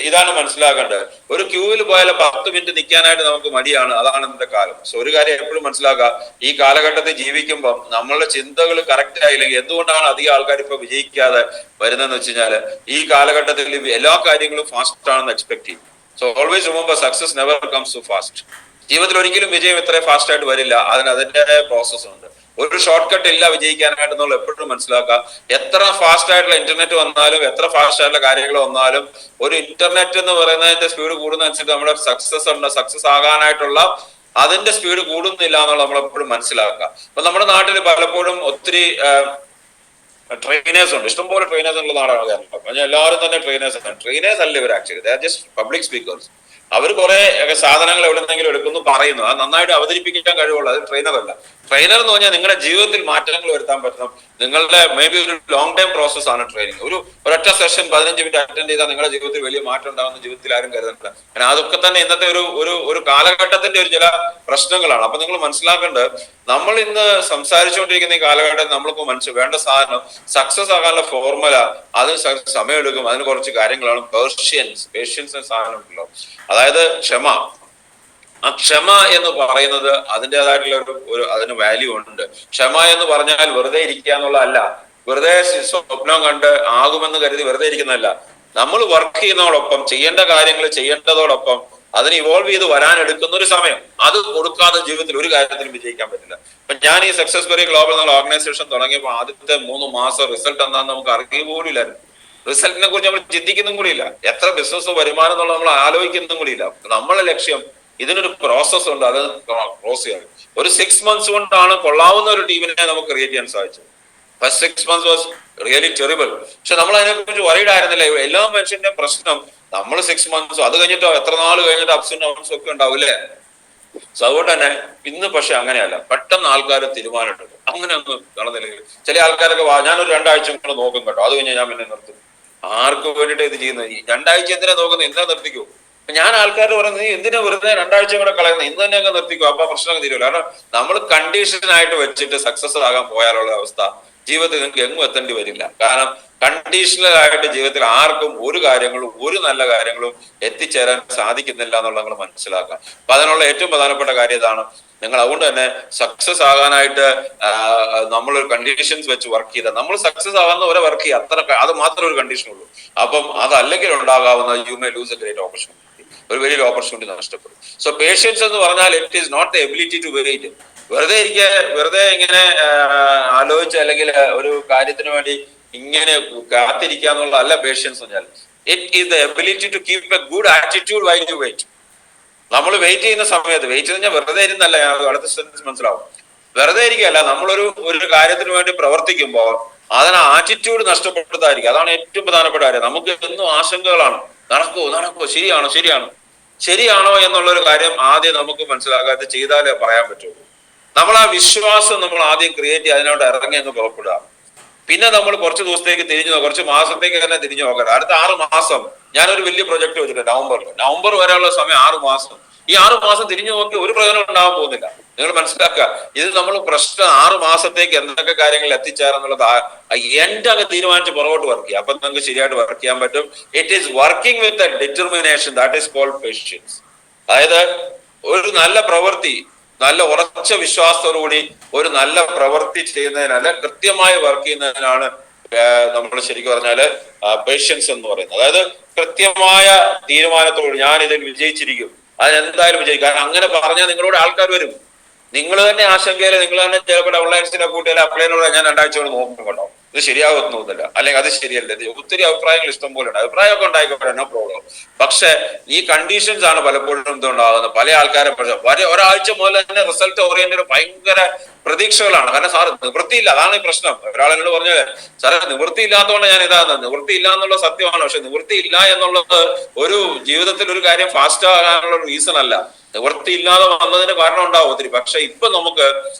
ഇതാണ് മനസ്സിലാക്കേണ്ടത്. ഒരു ക്യൂവിൽ പോയാൽ 10 മിനിറ്റ് നിൽക്കാനായിട്ട് നമുക്ക് മടിയാണ്. അതാണ് ഇന്നത്തെ കാലം. സോ ഒരു കാര്യം എപ്പോഴും മനസ്സിലാക്കുക, ഈ കാലഘട്ടത്തിൽ ജീവിക്കുമ്പോൾ നമ്മളുടെ ചിന്തകൾ കറക്റ്റ് ആയില്ലെങ്കിൽ എന്തുകൊണ്ടാണ് അധികം ആൾക്കാർ ഇപ്പൊ വിജയിക്കാതെ വരുന്നതെന്ന് വെച്ച് കഴിഞ്ഞാൽ, ഈ കാലഘട്ടത്തിൽ എല്ലാ കാര്യങ്ങളും ഫാസ്റ്റ് ആണെന്ന് എക്സ്പെക്ട് ചെയ്യും. So always remember, success never comes too fast. ജീവിതത്തിൽ ഒരിക്കലും വിജയം ഇത്ര ഫാസ്റ്റ് ആയിട്ട് വരില്ല. അതിൻ്റെതായ പ്രോസസ് ഉണ്ട്. ഒരു ഷോർട്ട് കട്ട് ഇല്ല വിജയിക്കാനായിട്ടെന്നുള്ള എപ്പോഴും മനസ്സിലാക്കുക. എത്ര ഫാസ്റ്റ് ആയിട്ടുള്ള ഇന്റർനെറ്റ് വന്നാലും, എത്ര ഫാസ്റ്റ് ആയിട്ടുള്ള കാര്യങ്ങൾ വന്നാലും, ഒരു ഇന്റർനെറ്റ് എന്ന് പറയുന്നതിന്റെ സ്പീഡ് കൂടുന്നതനുസരിച്ച് നമ്മുടെ സക്സസ് ആകാനായിട്ടുള്ള അതിന്റെ സ്പീഡ് കൂടുന്നില്ല എന്നുള്ള നമ്മളെപ്പോഴും മനസ്സിലാക്കുക. അപ്പൊ നമ്മുടെ നാട്ടിൽ പലപ്പോഴും ഒത്തിരി ട്രെയിനേഴ്സ് ഉണ്ട്, ഇഷ്ടംപോലെ ട്രെയിനേഴ്സ് ഉള്ള നാടാണ് കേരളം. എല്ലാവരും തന്നെ ട്രെയിനേഴ്സ് അല്ല ഇവർ. Actually they are just public speakers. അവർ കുറെ സാധനങ്ങൾ എവിടെന്നെങ്കിലും എടുക്കുന്നു, പറയുന്നു, അത് നന്നായിട്ട് അവതരിപ്പിക്കാൻ കഴിവുള്ള, അത് ട്രെയിനർ അല്ല. ട്രെയിനർ എന്ന് പറഞ്ഞാൽ നിങ്ങളുടെ ജീവിതത്തിൽ മാറ്റങ്ങൾ വരുത്താൻ പറ്റണം. നിങ്ങളുടെ മേ ബി ഒരു ലോങ് ടൈം പ്രോസസ് ആണ് ട്രെയിനിങ്. ഒരൊറ്റ സെഷൻ 15 മിനിറ്റ് അറ്റൻഡ് ചെയ്താൽ നിങ്ങളുടെ ജീവിതത്തിൽ വലിയ മാറ്റം ഉണ്ടാകുന്ന ജീവിതത്തിൽ ആരും കരുതണ്ട. കാരണം അതൊക്കെ തന്നെ ഇന്നത്തെ ഒരു കാലഘട്ടത്തിന്റെ ഒരു ചില പ്രശ്നങ്ങളാണ്. അപ്പൊ നിങ്ങൾ മനസ്സിലാക്കേണ്ടത്, നമ്മൾ ഇന്ന് സംസാരിച്ചുകൊണ്ടിരിക്കുന്ന ഈ കാലഘട്ടത്തിൽ നമ്മൾക്ക് വേണ്ട സാധനം, സക്സസ് ആകാനുള്ള ഫോർമുല, അതിന് സമയമെടുക്കും. അതിന് കുറച്ച് കാര്യങ്ങളാണ്. പേഷ്യൻസ് സാധനം ഉണ്ടല്ലോ, അതായത് ക്ഷമ. ആ ക്ഷമ എന്ന് പറയുന്നത് അതിൻ്റെതായിട്ടുള്ള അതിന് വാല്യൂ ഉണ്ട്. ക്ഷമ എന്ന് പറഞ്ഞാൽ വെറുതെ ഇരിക്കുക എന്നുള്ളതല്ല. വെറുതെ സ്വപ്നം കണ്ട് ആകുമെന്ന് കരുതി വെറുതെ ഇരിക്കുന്നതല്ല. നമ്മൾ വർക്ക് ചെയ്യുന്നതോടൊപ്പം, ചെയ്യേണ്ട കാര്യങ്ങൾ ചെയ്യേണ്ടതോടൊപ്പം അതിന് ഇവോൾവ് ചെയ്ത് വരാനെടുക്കുന്ന ഒരു സമയം, അത് കൊടുക്കാതെ ജീവിതത്തിൽ ഒരു കാര്യത്തിലും വിജയിക്കാൻ പറ്റില്ല. ഇപ്പൊ ഞാൻ ഈ സക്സസ് ബെറി ഗ്ലോബൽ എന്നുള്ള ഓർഗനൈസേഷൻ തുടങ്ങിയപ്പോൾ ആദ്യത്തെ 3 മാസം റിസൾട്ട് എന്താണെന്ന് നമുക്ക് അറിയുക പോലും ഇല്ലായിരുന്നു. റിസൾട്ടിനെ കുറിച്ച് നമ്മൾ ചിന്തിക്കുന്നതും കൂടിയില്ല. എത്ര ബിസിനസ് വരുമാനം എന്നുള്ളത് നമ്മൾ ആലോചിക്കുന്നതും കൂടിയില്ല. നമ്മളെ ലക്ഷ്യം, ഇതിനൊരു പ്രോസസ് ഉണ്ട്, അത് ക്രോസ് ചെയ്യാൻ. ഒരു 6 months കൊണ്ടാണ് കൊള്ളാവുന്ന ഒരു ടീമിനെ നമുക്ക് ക്രിയേറ്റ് ചെയ്യാൻ സാധിച്ചത്. First 6 months was really terrible. പക്ഷെ നമ്മൾ അതിനെക്കുറിച്ച് വറീഡ് ആയിരുന്നില്ല. എല്ലാ മനുഷ്യന്റെ പ്രശ്നം, നമ്മൾ 6 months, അത് കഴിഞ്ഞിട്ടോ എത്ര നാൾ കഴിഞ്ഞിട്ട് അപ്സ് ആൻഡ് ഡൗൺസ് ഒക്കെ ഉണ്ടാവില്ലേ. സോ അതുകൊണ്ട് തന്നെ ഇന്ന് പക്ഷെ അങ്ങനെയല്ല. പെട്ടെന്ന് ആൾക്കാർ തീരുമാനമെടുക്കും. അങ്ങനെ ഒന്നും നടന്നില്ലെങ്കിൽ ചില ആൾക്കാരൊക്കെ ഞാനൊരു 2 ആഴ്ച കൂടെ നോക്കും കേട്ടോ, അത് കഴിഞ്ഞാൽ ഞാൻ പിന്നെ നിർത്തും. ആർക്ക് വേണ്ടിയിട്ട് ഇത് ചെയ്യുന്നത്? ഈ 2 ആഴ്ച എന്തിനാ നോക്കുന്നത്? എന്തിനാ നിർത്തിക്കൂ? ഞാൻ ആൾക്കാർ പറയുന്നത്, നീ എന്തിനാ വെറുതെ 2 ആഴ്ച കൂടെ കളയുന്നത്? ഇന്ന് തന്നെ അങ്ങ് നിർത്തിക്കോ, അപ്പൊ പ്രശ്നം തീരുമല്ലോ. കാരണം നമ്മൾ കണ്ടീഷനായിട്ട് വെച്ചിട്ട് സക്സസ് ആകാൻ പോയാലുള്ള അവസ്ഥ ജീവിതത്തിൽ നിങ്ങൾക്ക് എങ്ങും എത്തേണ്ടി വരില്ല. കാരണം കണ്ടീഷണൽ ആയിട്ട് ജീവിതത്തിൽ ആർക്കും ഒരു നല്ല കാര്യങ്ങളും എത്തിച്ചേരാൻ സാധിക്കുന്നില്ല എന്നുള്ളത് നിങ്ങൾ മനസ്സിലാക്കുക. അപ്പൊ അതിനുള്ള ഏറ്റവും പ്രധാനപ്പെട്ട കാര്യം ഇതാണ്. നിങ്ങൾ അതുകൊണ്ട് തന്നെ സക്സസ് ആകാനായിട്ട് നമ്മളൊരു കണ്ടീഷൻസ് വെച്ച് വർക്ക് ചെയ്താൽ, നമ്മൾ സക്സസ് ആകാവുന്ന വരെ വർക്ക് ചെയ്യുക, അത് മാത്രമേ ഒരു കണ്ടീഷൻ ഉള്ളൂ. അപ്പം അതല്ലെങ്കിൽ ഉണ്ടാകാവുന്ന you may lose a great opportunity, ഒരു വലിയൊരു ഓപ്പർച്യൂണിറ്റി നഷ്ടപ്പെടും. സോ പേഷ്യൻസ് എന്ന് പറഞ്ഞാൽ it is not the ability to wait. വെറുതെ ഇങ്ങനെ ആലോചിച്ച് അല്ലെങ്കിൽ ഒരു കാര്യത്തിന് വേണ്ടി ഇങ്ങനെ കാത്തിരിക്കുക എന്നുള്ളതല്ല പേഷ്യൻസ് പറഞ്ഞാൽ. It is the ability to keep a good attitude while you wait. നമ്മൾ വെയിറ്റ് ചെയ്യുന്ന സമയത്ത്, വെയിറ്റ് കഴിഞ്ഞാൽ വെറുതെ ഇരുന്നല്ല, അടുത്ത സെന്റൻസ് മനസ്സിലാവും. വെറുതെ ഇരിക്കുകയല്ല, നമ്മളൊരു കാര്യത്തിന് വേണ്ടി പ്രവർത്തിക്കുമ്പോൾ അതിന് ആറ്റിറ്റ്യൂഡ് നഷ്ടപ്പെടുത്താതിരിക്കുക. അതാണ് ഏറ്റവും പ്രധാനപ്പെട്ട കാര്യം. നമുക്ക് എന്നും ആശങ്കകളാണ്, നടക്കുമോ, ശരിയാണോ എന്നുള്ളൊരു കാര്യം ആദ്യം നമുക്ക് മനസ്സിലാക്കാതെ ചെയ്താലേ പറയാൻ പറ്റുള്ളൂ. നമ്മൾ ആ വിശ്വാസം നമ്മൾ ആദ്യം ക്രിയേറ്റ് ചെയ്ത് അതിനോട് ഇറങ്ങി അങ്ങ് പുറപ്പെടുക. പിന്നെ നമ്മൾ കുറച്ച് ദിവസത്തേക്ക് കുറച്ച് മാസത്തേക്ക് തന്നെ തിരിഞ്ഞു നോക്കണം. അടുത്ത 6 മാസം ഞാനൊരു വലിയ പ്രൊജക്ട് വെച്ചിട്ടുണ്ട്. നവംബർ വരെയുള്ള സമയം 6 മാസം ഈ 6 മാസം തിരിഞ്ഞു നോക്കി ഒരു പ്രയോജനം ഉണ്ടാവാൻ പോകുന്നില്ല. നിങ്ങൾ മനസ്സിലാക്കുക, ഇത് നമ്മൾ പ്രശ്നം 6 മാസത്തേക്ക് എന്തൊക്കെ കാര്യങ്ങൾ എത്തിച്ചേർന്നുള്ളത് എന്റെ അങ്ങ് തീരുമാനിച്ച് പുറകോട്ട് വർക്ക് ചെയ്യുക. അപ്പൊ നിങ്ങൾക്ക് ശരിയായിട്ട് വർക്ക് ചെയ്യാൻ പറ്റും. It is working with a determination, that is called patience. അതായത് ഒരു നല്ല പ്രവൃത്തി, നല്ല ഉറച്ച വിശ്വാസത്തോടുകൂടി ഒരു നല്ല പ്രവൃത്തി ചെയ്യുന്നതിനല്ല, കൃത്യമായി വർക്ക് ചെയ്യുന്നതിനാണ് നമ്മൾ ശരിക്കും പറഞ്ഞാല് പേഷ്യൻസ് എന്ന് പറയുന്നത്. അതായത് കൃത്യമായ തീരുമാനത്തോട് ഞാൻ ഇതിൽ വിജയിച്ചിരിക്കും, അതിനെന്തായാലും വിജയിക്കും. കാരണം അങ്ങനെ പറഞ്ഞാൽ നിങ്ങളോട് ആൾക്കാർ വരും. നിങ്ങൾ തന്നെ ആശങ്കയില്, നിങ്ങൾ തന്നെ ചിലപ്പോൾ ഓൺലൈൻസിനെ കൂട്ടിയാൽ അപ്ലൈനോട് ഞാൻ 2 ആഴ്ച കൊണ്ട് നോക്കും കേട്ടോ, ഇത് ശരിയാകുന്നില്ല, അല്ലെങ്കിൽ അത് ശരിയല്ല, ഒത്തിരി അഭിപ്രായങ്ങൾ ഇഷ്ടം പോലെ ഉണ്ട്. അഭിപ്രായമൊക്കെ ഉണ്ടായിക്കോട്ടെ, നോ പ്രോബ്ലം. പക്ഷെ ഈ കണ്ടീഷൻസ് ആണ് പലപ്പോഴും എന്തുണ്ടാകുന്നത്. പല ആൾക്കാരെ ഒരാഴ്ച മുതൽ തന്നെ റിസൾട്ട് ഓറിയന്റഡ് ഭയങ്കര പ്രതീക്ഷകളാണ്. കാരണം സാർ നിവൃത്തിയില്ല, അതാണ് ഈ പ്രശ്നം. ഒരാളെന്നോട് പറഞ്ഞത്, സാറേ നിവൃത്തി ഇല്ലാത്തതുകൊണ്ട് ഞാൻ ഇതാകുന്നത്. നിവൃത്തി ഇല്ല എന്നുള്ള സത്യമാണ്, പക്ഷെ നിവൃത്തി ഇല്ല എന്നുള്ളത് ഒരു ജീവിതത്തിൽ ഒരു കാര്യം ഫാസ്റ്റ് ആകാനുള്ള റീസൺ അല്ല. നിവൃത്തി ഇല്ലാതെ വന്നതിന് കാരണം ഉണ്ടാവും ഒത്തിരി. പക്ഷെ ഇപ്പൊ നമുക്ക്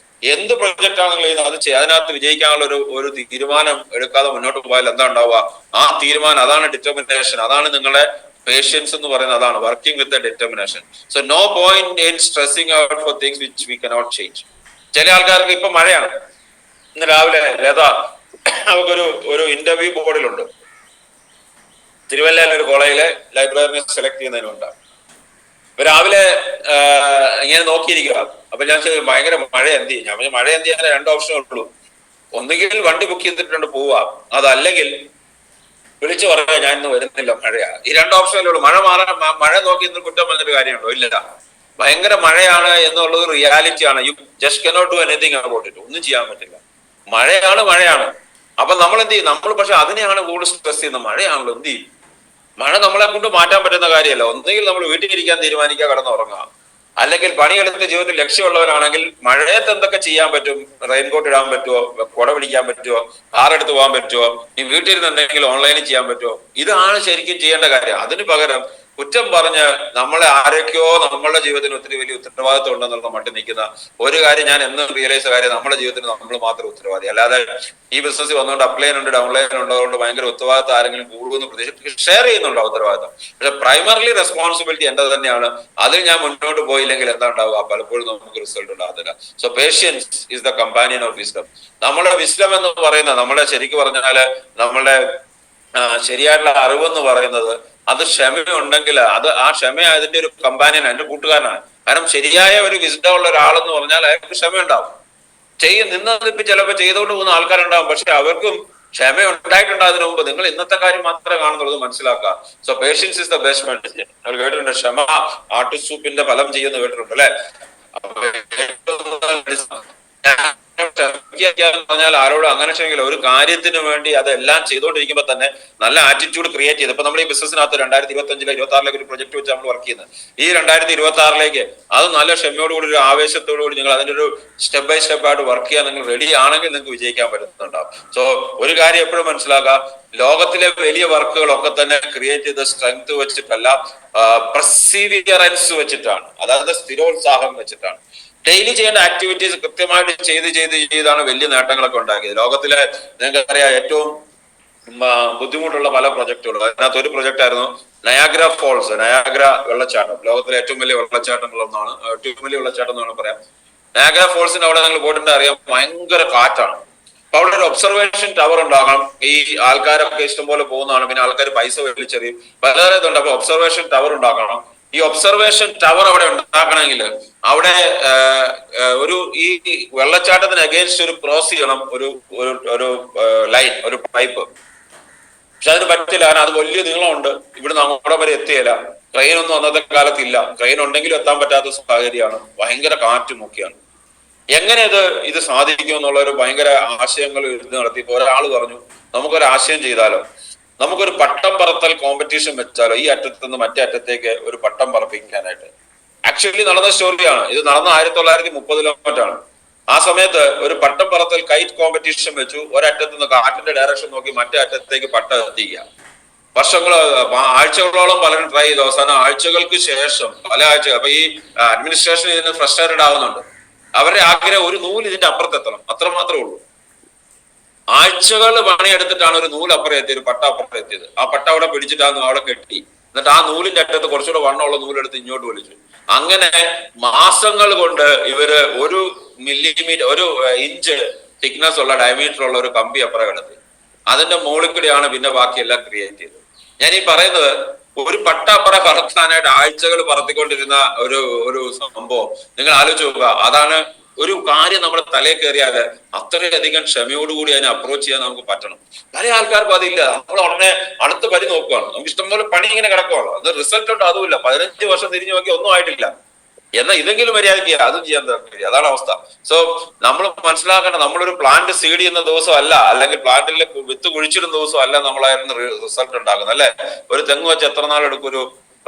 എന്ത് പ്രൊജക്ട് ആണെങ്കിലും അത് അതിനകത്ത് വിജയിക്കാനുള്ള ഒരു തീരുമാനം എടുക്കാതെ മുന്നോട്ട് പോയാൽ എന്താ ഉണ്ടാവുക? ആ തീരുമാനം, അതാണ് ഡിറ്റർമിനേഷൻ, അതാണ് നിങ്ങളുടെ പേഷ്യൻസ് എന്ന് പറയുന്നത്, അതാണ് working with a determination. So no point in stressing out for things which we cannot change. ചില ആൾക്കാർക്ക് ഇപ്പൊ മഴയാണ്. ഇന്ന് രാവിലെ ലത അവർക്കൊരു ഇന്റർവ്യൂ ബോർഡിലുണ്ട്, തിരുവല്ലയിലെ ഒരു കോളേജിലെ ലൈബ്രറിനെ സെലക്ട് ചെയ്യുന്നതിനുണ്ട്. രാവിലെ ഇങ്ങനെ നോക്കിയിരിക്കുക. അപ്പൊ ഞാൻ ഭയങ്കര മഴ എന്ത് ചെയ്യും? ഞാൻ മഴ എന്ത് ചെയ്യാൻ 2 ഓപ്ഷനേ ഉള്ളൂ. ഒന്നുകിൽ വണ്ടി ബുക്ക് ചെയ്തിട്ടുണ്ട് പോവാ, അതല്ലെങ്കിൽ വിളിച്ചു പറയാ ഞാൻ ഇന്ന് വരുന്നില്ല, മഴയാ. ഈ 2 ഓപ്ഷനല്ലേ ഉള്ളൂ. മഴ നോക്കി ഇന്ന് കുറ്റം പറഞ്ഞൊരു കാര്യമുണ്ടോ? ഇല്ല. ഭയങ്കര മഴയാണ് എന്നുള്ളത് റിയാലിറ്റിയാണ്. You just cannot do anything about it. ഒന്നും ചെയ്യാൻ പറ്റില്ല. മഴയാണ്. അപ്പൊ നമ്മൾ എന്ത് ചെയ്യും? നമ്മൾ പക്ഷെ അതിനെയാണ് കൂടുതൽ സ്ട്രെസ് ചെയ്യുന്നത്. മഴയാണല്ലോ, എന്ത് ചെയ്യും? മഴ നമ്മളെ കൊണ്ട് മാറ്റാൻ പറ്റുന്ന കാര്യമല്ല. ഒന്നുകിൽ നമ്മൾ വീട്ടിൽ ഇരിക്കാൻ തീരുമാനിക്കുക, കിടന്നുറങ്ങുക. അല്ലെങ്കിൽ പണിയെടുത്ത് ജീവിതത്തിൽ ലക്ഷ്യമുള്ളവരാണെങ്കിൽ മഴയത്ത് എന്തൊക്കെ ചെയ്യാൻ പറ്റും? റെയിൻകോട്ട് ഇടാൻ പറ്റുമോ? കുട പിടിക്കാൻ പറ്റുമോ? കാർ എടുത്ത് പോകാൻ പറ്റുമോ? ഈ വീട്ടിൽ ഇരുന്നുണ്ടെങ്കിൽ ഓൺലൈനിൽ ചെയ്യാൻ പറ്റുമോ? ഇതാണ് ശരിക്കും ചെയ്യേണ്ട കാര്യം. അതിന് പകരം കുറ്റം പറഞ്ഞ് നമ്മളെ ആരൊക്കെയോ നമ്മളുടെ ജീവിതത്തിന് ഒത്തിരി വലിയ ഉത്തരവാദിത്വം ഉണ്ടെന്നുള്ള മട്ടിൽ നിൽക്കുന്ന ഒരു കാര്യം ഞാൻ എന്നും റിയലൈസ് കാര്യം, നമ്മുടെ ജീവിതത്തിന് നമ്മൾ മാത്രം ഉത്തരവാദി. അല്ലാതെ ഈ ബിസിനസ് വന്നുകൊണ്ട് അപ്ലൈൻ ഉണ്ട്, ഡൗൺലൈൻ ഉള്ളതുകൊണ്ട് ഭയങ്കര ഉത്തരവാദിത്തം ആരെങ്കിലും കൂടുമെന്ന് പ്രതീക്ഷിച്ച് ഷെയർ ചെയ്യുന്നുണ്ടോ ഉത്തരവാദിത്തം? പക്ഷെ പ്രൈമറിലി റെസ്പോൺസിബിലിറ്റി എന്റെ തന്നെയാണ്. അതിൽ ഞാൻ മുന്നോട്ട് പോയില്ലെങ്കിൽ എന്താ ഉണ്ടാവുക? പലപ്പോഴും നമുക്ക് റിസൾട്ട് ഉണ്ടാകത്തില്ല. So patience is the companion of wisdom. നമ്മുടെ വിസ്ഡം എന്ന് പറയുന്നത്, നമ്മളെ ശരിക്കും പറഞ്ഞാല് നമ്മളുടെ ശരിയായിട്ടുള്ള അറിവെന്ന് പറയുന്നത്, അത് ക്ഷമയുണ്ടെങ്കിൽ ആ ക്ഷമ അതിന്റെ ഒരു കമ്പാനിയൻ, എന്റെ കൂട്ടുകാരനാണ്. കാരണം ശരിയായ ഒരു വിസ്ഡം ഉള്ള ഒരാളെന്ന് പറഞ്ഞാൽ അയാൾക്ക് ക്ഷമയുണ്ടാവും. നിന്നിപ്പോ ചിലപ്പോൾ ചെയ്തുകൊണ്ട് പോകുന്ന ആൾക്കാരുണ്ടാവും, പക്ഷെ അവർക്കും ക്ഷമ ഉണ്ടായിട്ടുണ്ടാകുന്നതിന് മുമ്പ് നിങ്ങൾ ഇന്നത്തെ കാര്യം മാത്രമേ കാണുന്നുള്ളത് മനസ്സിലാക്കുക. So patience is the best medicine. നിങ്ങൾ കേട്ടിട്ടുണ്ട്, ക്ഷമ ആട്ടുസൂപ്പിന്റെ ഫലം ചെയ്യുന്ന കേട്ടിട്ടുണ്ട് അല്ലെ? പറഞ്ഞാൽ ആരോട് അങ്ങനെ ക്ഷമിക്കില്ല. ഒരു കാര്യത്തിന് വേണ്ടി അതെല്ലാം ചെയ്തുകൊണ്ടിരിക്കുമ്പോൾ തന്നെ നല്ല ആറ്റിറ്റ്യൂഡ് ക്രിയേറ്റ് ചെയ്ത്, ഇപ്പൊ നമ്മൾ ഈ ബിസിനസ്സിനകത്ത് 2025 26 ഒരു പ്രൊജക്ട് വെച്ച് നമ്മൾ വർക്ക് ചെയ്യുന്നത്. ഈ 2026 അത് നല്ല ക്ഷമയോടുകൂടി, ഒരു ആവേശത്തോടുകൂടി നിങ്ങൾ അതിന്റെ ഒരു സ്റ്റെപ്പ് ബൈ സ്റ്റെപ്പ് ആയിട്ട് വർക്ക് ചെയ്യാൻ നിങ്ങൾ റെഡി ആണെങ്കിൽ നിങ്ങൾക്ക് വിജയിക്കാൻ പറ്റുന്നുണ്ടാവും. സോ ഒരു കാര്യം എപ്പോഴും മനസ്സിലാക്കുക, ലോകത്തിലെ വലിയ വർക്കുകളൊക്കെ തന്നെ ക്രിയേറ്റ് ചെയ്ത സ്ട്രെങ്ത് വെച്ചിട്ടല്ല, പെർസീവിയറൻസ് വെച്ചിട്ടാണ്. അതായത് സ്ഥിരോത്സാഹം വെച്ചിട്ടാണ്. ഡെയിലി ചെയ്യേണ്ട ആക്ടിവിറ്റീസ് കൃത്യമായിട്ട് ചെയ്താണ് വലിയ നേട്ടങ്ങളൊക്കെ ഉണ്ടാക്കിയത്. ലോകത്തിലെ നിങ്ങൾക്കറിയാം ഏറ്റവും ബുദ്ധിമുട്ടുള്ള പല പ്രൊജക്ടുകളും. അതിനകത്ത് ഒരു പ്രൊജക്ട് ആയിരുന്നു നയാഗ്ര ഫോൾസ്, നയാഗ്ര വെള്ളച്ചാട്ടം. ലോകത്തിലെ ഏറ്റവും വലിയ വെള്ളച്ചാട്ടങ്ങളൊന്നാണ്, ഏറ്റവും വലിയ വെള്ളച്ചാട്ടം എന്ന് വേണം പറയാം. നയാഗ്ര ഫോൾസിന്റെ അവിടെ നിങ്ങൾ പോയിട്ടുണ്ട്, അറിയാം ഭയങ്കര കാറ്റാണ്. അപ്പൊ അവിടെ ഒരു ഒബ്സർവേഷൻ ടവർ ഉണ്ടാകണം. ഈ ആൾക്കാരൊക്കെ ഇഷ്ടംപോലെ പോകുന്നതാണ്, പിന്നെ ആൾക്കാർ പൈസ വലിച്ചെറിയും, പലതരം ഇതുണ്ട്. അപ്പൊ ഒബ്സർവേഷൻ ടവർ ഉണ്ടാക്കണം. ഈ ഒബ്സർവേഷൻ ടവർ അവിടെ ഉണ്ടാക്കണമെങ്കിൽ അവിടെ ഈ വെള്ളച്ചാട്ടത്തിന് അഗേൻസ്റ്റ് ഒരു ക്രോസ് ചെയ്യണം ഒരു ലൈൻ, ഒരു പൈപ്പ്. പക്ഷെ അതിന് പറ്റില്ല, കാരണം അത് വലിയ നീളമുണ്ട്, ഇവിടുന്ന് അങ്ങോട്ട് വരെ എത്തിയില്ല. ട്രെയിൻ ഒന്നും അന്നത്തെ കാലത്ത് ഇല്ല, ട്രെയിൻ ഉണ്ടെങ്കിലും എത്താൻ പറ്റാത്ത സാഹചര്യമാണ്, ഭയങ്കര കാറ്റും ഒക്കെയാണ്. എങ്ങനെ ഇത് സാധിക്കും എന്നുള്ള ഒരു ഭയങ്കര ആശയങ്ങൾ നടത്തിയപ്പോ ഒരാൾ പറഞ്ഞു, നമുക്കൊരു ആശയം ചെയ്താലോ, നമുക്കൊരു പട്ടം പറത്തൽ കോമ്പറ്റീഷൻ വെച്ചാലോ, ഈ അറ്റത്ത് നിന്ന് മറ്റേ അറ്റത്തേക്ക് ഒരു പട്ടം പറപ്പിക്കാനായിട്ട്. ആക്ച്വലി നടന്ന സ്റ്റോറിയാണ് ഇത്. നടന്ന 1930 ആ സമയത്ത് ഒരു പട്ടം പറത്തൽ കൈറ്റ് കോമ്പറ്റീഷൻ വെച്ചു. ഒരറ്റത്ത് നിന്ന് കാറ്റിന്റെ ഡയറക്ഷൻ നോക്കി മറ്റേ അറ്റത്തേക്ക് പട്ടം എത്തിക്കുക. ആഴ്ചകളോളം പലരും ട്രൈ ചെയ്തു. അവസാനം ആഴ്ചകൾക്ക് ശേഷം പല ആഴ്ചകൾ, അപ്പൊ ഈ അഡ്മിനിസ്ട്രേഷൻ ഇതിന് ഫ്രസ്ട്രേറ്റഡ് ആവുന്നുണ്ട്. അവരുടെ ആഗ്രഹം ഒരു നൂല് ഇതിന്റെ അപ്പുറത്തെത്തണം, അത്ര മാത്രമേ ഉള്ളൂ. ആഴ്ചകൾ പണിയെടുത്തിട്ടാണ് ഒരു നൂല് അപ്പുറം എത്തിയത്, ഒരു പട്ട അപ്പുറം എത്തിയത്. ആ പട്ട അവിടെ പിടിച്ചിട്ടാണ് അവിടെ കെട്ടി. എന്നിട്ട് ആ നൂലിന്റെ അറ്റത്ത് കുറച്ചുകൂടെ വണ്ണമുള്ള നൂലെടുത്ത് ഇങ്ങോട്ട് വലിച്ചു. അങ്ങനെ മാസങ്ങൾ കൊണ്ട് ഇവര് 1 മില്ലിമീറ്റർ 1 ഇഞ്ച് തിക്നെസ് ഉള്ള ഡയമീറ്റർ ഉള്ള ഒരു കമ്പി അപ്പുറം കിടത്തി. അതിന്റെ മുകളിൽ കൂടിയാണ് പിന്നെ ബാക്കിയെല്ലാം ക്രിയേറ്റ് ചെയ്തത്. ഞാൻ ഈ പറയുന്നത് ഒരു പട്ടപ്പറ പറത്താനായിട്ട് ആഴ്ചകൾ പറത്തിക്കൊണ്ടിരുന്ന ഒരു സംഭവം നിങ്ങൾ ആലോചിച്ച് നോക്കുക. അതാണ് ഒരു കാര്യം നമ്മുടെ തലയിൽ കയറിയാൽ അത്രയധികം ക്ഷമയോടുകൂടി അതിനെ അപ്രോച്ച് ചെയ്യാൻ നമുക്ക് പറ്റണം. പല ആൾക്കാർക്കും അതില്ല. നമ്മൾ ഉടനെ അടുത്ത പണി നോക്കുകയാണ്. നമുക്ക് ഇഷ്ടംപോലെ പണി ഇങ്ങനെ കിടക്കുകയാണ്. അത് റിസൾട്ട് ഉണ്ടോ അതുമില്ല. 15 വർഷം തിരിഞ്ഞു നോക്കി ഒന്നും ആയിട്ടില്ല. എന്നാൽ ഇതെങ്കിലും മര്യാദയ്ക്ക് അതും ചെയ്യാൻ താല്പര്യം. അതാണ് അവസ്ഥ. സോ നമ്മൾ മനസ്സിലാക്കേണ്ട, നമ്മളൊരു പ്ലാന്റ് സീഡ് ചെയ്യുന്ന ദിവസം അല്ല, അല്ലെങ്കിൽ പ്ലാന്റിലെ വിത്ത് കുഴിച്ചിടുന്ന ദിവസം അല്ല നമ്മളായിരുന്നു റിസൾട്ട് ഉണ്ടാക്കുന്നത്, അല്ലെ? ഒരു തെങ്ങ് വെച്ച് എത്ര നാളെടുക്കും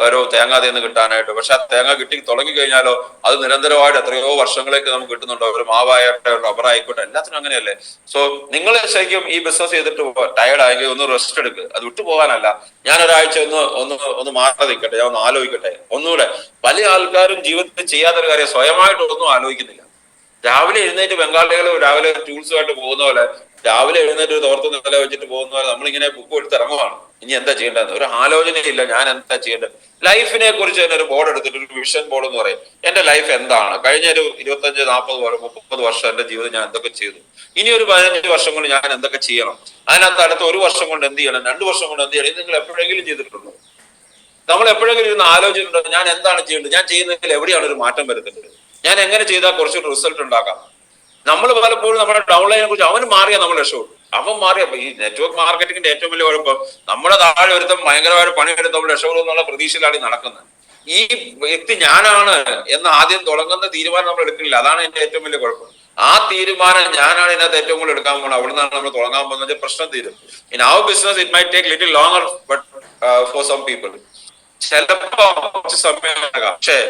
ഒരു തേങ്ങ അതിന്ന് കിട്ടാനായിട്ട്? പക്ഷെ ആ തേങ്ങ കിട്ടി തുടങ്ങി കഴിഞ്ഞാലോ അത് നിരന്തരമായിട്ട് എത്രയോ വർഷങ്ങളേക്ക് നമുക്ക് കിട്ടുന്നുണ്ടോ. ഒരു മാവായിട്ടെ റബ്ബർ ആയിക്കോട്ടെ, എല്ലാത്തിനും അങ്ങനെയല്ലേ. സോ നിങ്ങൾ ശരിക്കും ഈ ബിസിനസ് ചെയ്തിട്ട് ടയർഡ് ആയെങ്കിൽ ഒന്ന് റെസ്റ്റ് എടുക്കുക. അത് വിട്ടുപോകാനല്ല. ഞാൻ ഒരാഴ്ച ഒന്ന് മാറി നിൽക്കട്ടെ, ഞാൻ ഒന്ന് ആലോചിക്കട്ടെ. ഒന്നുകൂടെ പല ആൾക്കാരും ജീവിതത്തിൽ ചെയ്യാത്തൊരു കാര്യം സ്വയമായിട്ട് ഒന്നും ആലോചിക്കുന്നില്ല. രാവിലെ എഴുന്നേറ്റ് ബംഗാളികൾ രാവിലെ ടൂൾസുമായിട്ട് പോകുന്ന പോലെ, രാവിലെ എഴുന്നേറ്റ് ഒരു തോർത്ത് നില വെച്ചിട്ട് പോകുന്ന പോലെ നമ്മളിങ്ങനെ ബുക്ക് എടുത്ത് ഇറങ്ങുവാണ്. ഇനി എന്താ ചെയ്യേണ്ടതെന്ന് ഒരു ആലോചനയില്ല. ഞാൻ എന്താ ചെയ്യേണ്ടത്? ലൈഫിനെ കുറിച്ച് തന്നെ ഒരു ബോർഡ് എടുത്തിട്ട്, ഒരു വിഷൻ ബോർഡ് എന്ന് പറയും. എന്റെ ലൈഫ് എന്താണ്? കഴിഞ്ഞ ഒരു 25, 40, 30 വർഷം എന്റെ ജീവിതം ഞാൻ എന്തൊക്കെ ചെയ്തു? ഇനി ഒരു 15 വർഷം കൊണ്ട് ഞാൻ എന്തൊക്കെ ചെയ്യണം? അതിനകത്ത് അടുത്ത 1 വർഷം കൊണ്ട് എന്ത് ചെയ്യണം? 2 വർഷം കൊണ്ട് എന്ത് ചെയ്യണം? ഇത് നിങ്ങൾ എപ്പോഴെങ്കിലും ചെയ്തിട്ടുണ്ടോ? നമ്മൾ എപ്പോഴെങ്കിലും ഇരുന്ന് ആലോചിച്ചിട്ടുണ്ടോ ഞാൻ എന്താണ് ചെയ്യേണ്ടത്? ഞാൻ ചെയ്യുന്നതിൽ എവിടെയാണ് ഒരു മാറ്റം വരുത്തേണ്ടത്? ഞാൻ എങ്ങനെ ചെയ്താൽ കുറച്ചുകൂടി റിസൾട്ട് ഉണ്ടാക്കാം? നമ്മൾ പലപ്പോഴും നമ്മുടെ ഡൗൺലൈനെ കുറിച്ച് അവന് മാറിയാൽ നമ്മൾ രക്ഷപ്പെടും. അവൻ മാറിയ ഈ നെറ്റ്വർക്ക് മാർക്കറ്റിംഗിന്റെ ഏറ്റവും വലിയ കുഴപ്പം, നമ്മുടെ താഴെ ഒരുത്തം ഭയങ്കരമായ പണിയെടുത്ത് നമ്മൾ രക്ഷപ്പെടും എന്നുള്ള പ്രതീക്ഷയിലാണ് നടക്കുന്നത്. ഈ വ്യക്തി ഞാനാണ് എന്ന് ആദ്യം തുടങ്ങുന്ന തീരുമാനം നമ്മൾ എടുക്കുന്നില്ല. അതാണ് എന്റെ ഏറ്റവും വലിയ കുഴപ്പം. ആ തീരുമാനം ഞാനാണ് ഇതിനകത്ത് ഏറ്റവും കൂടുതൽ എടുക്കാൻ പോകുന്നത്, അവിടെ നിന്നാണ് നമ്മൾ തുടങ്ങാൻ പോകുന്നത്, പ്രശ്നം തീരും. In our business it might take little longer, but for some people ചിലപ്പോ കുറച്ച് സമയം എടുക്കാം. പക്ഷേ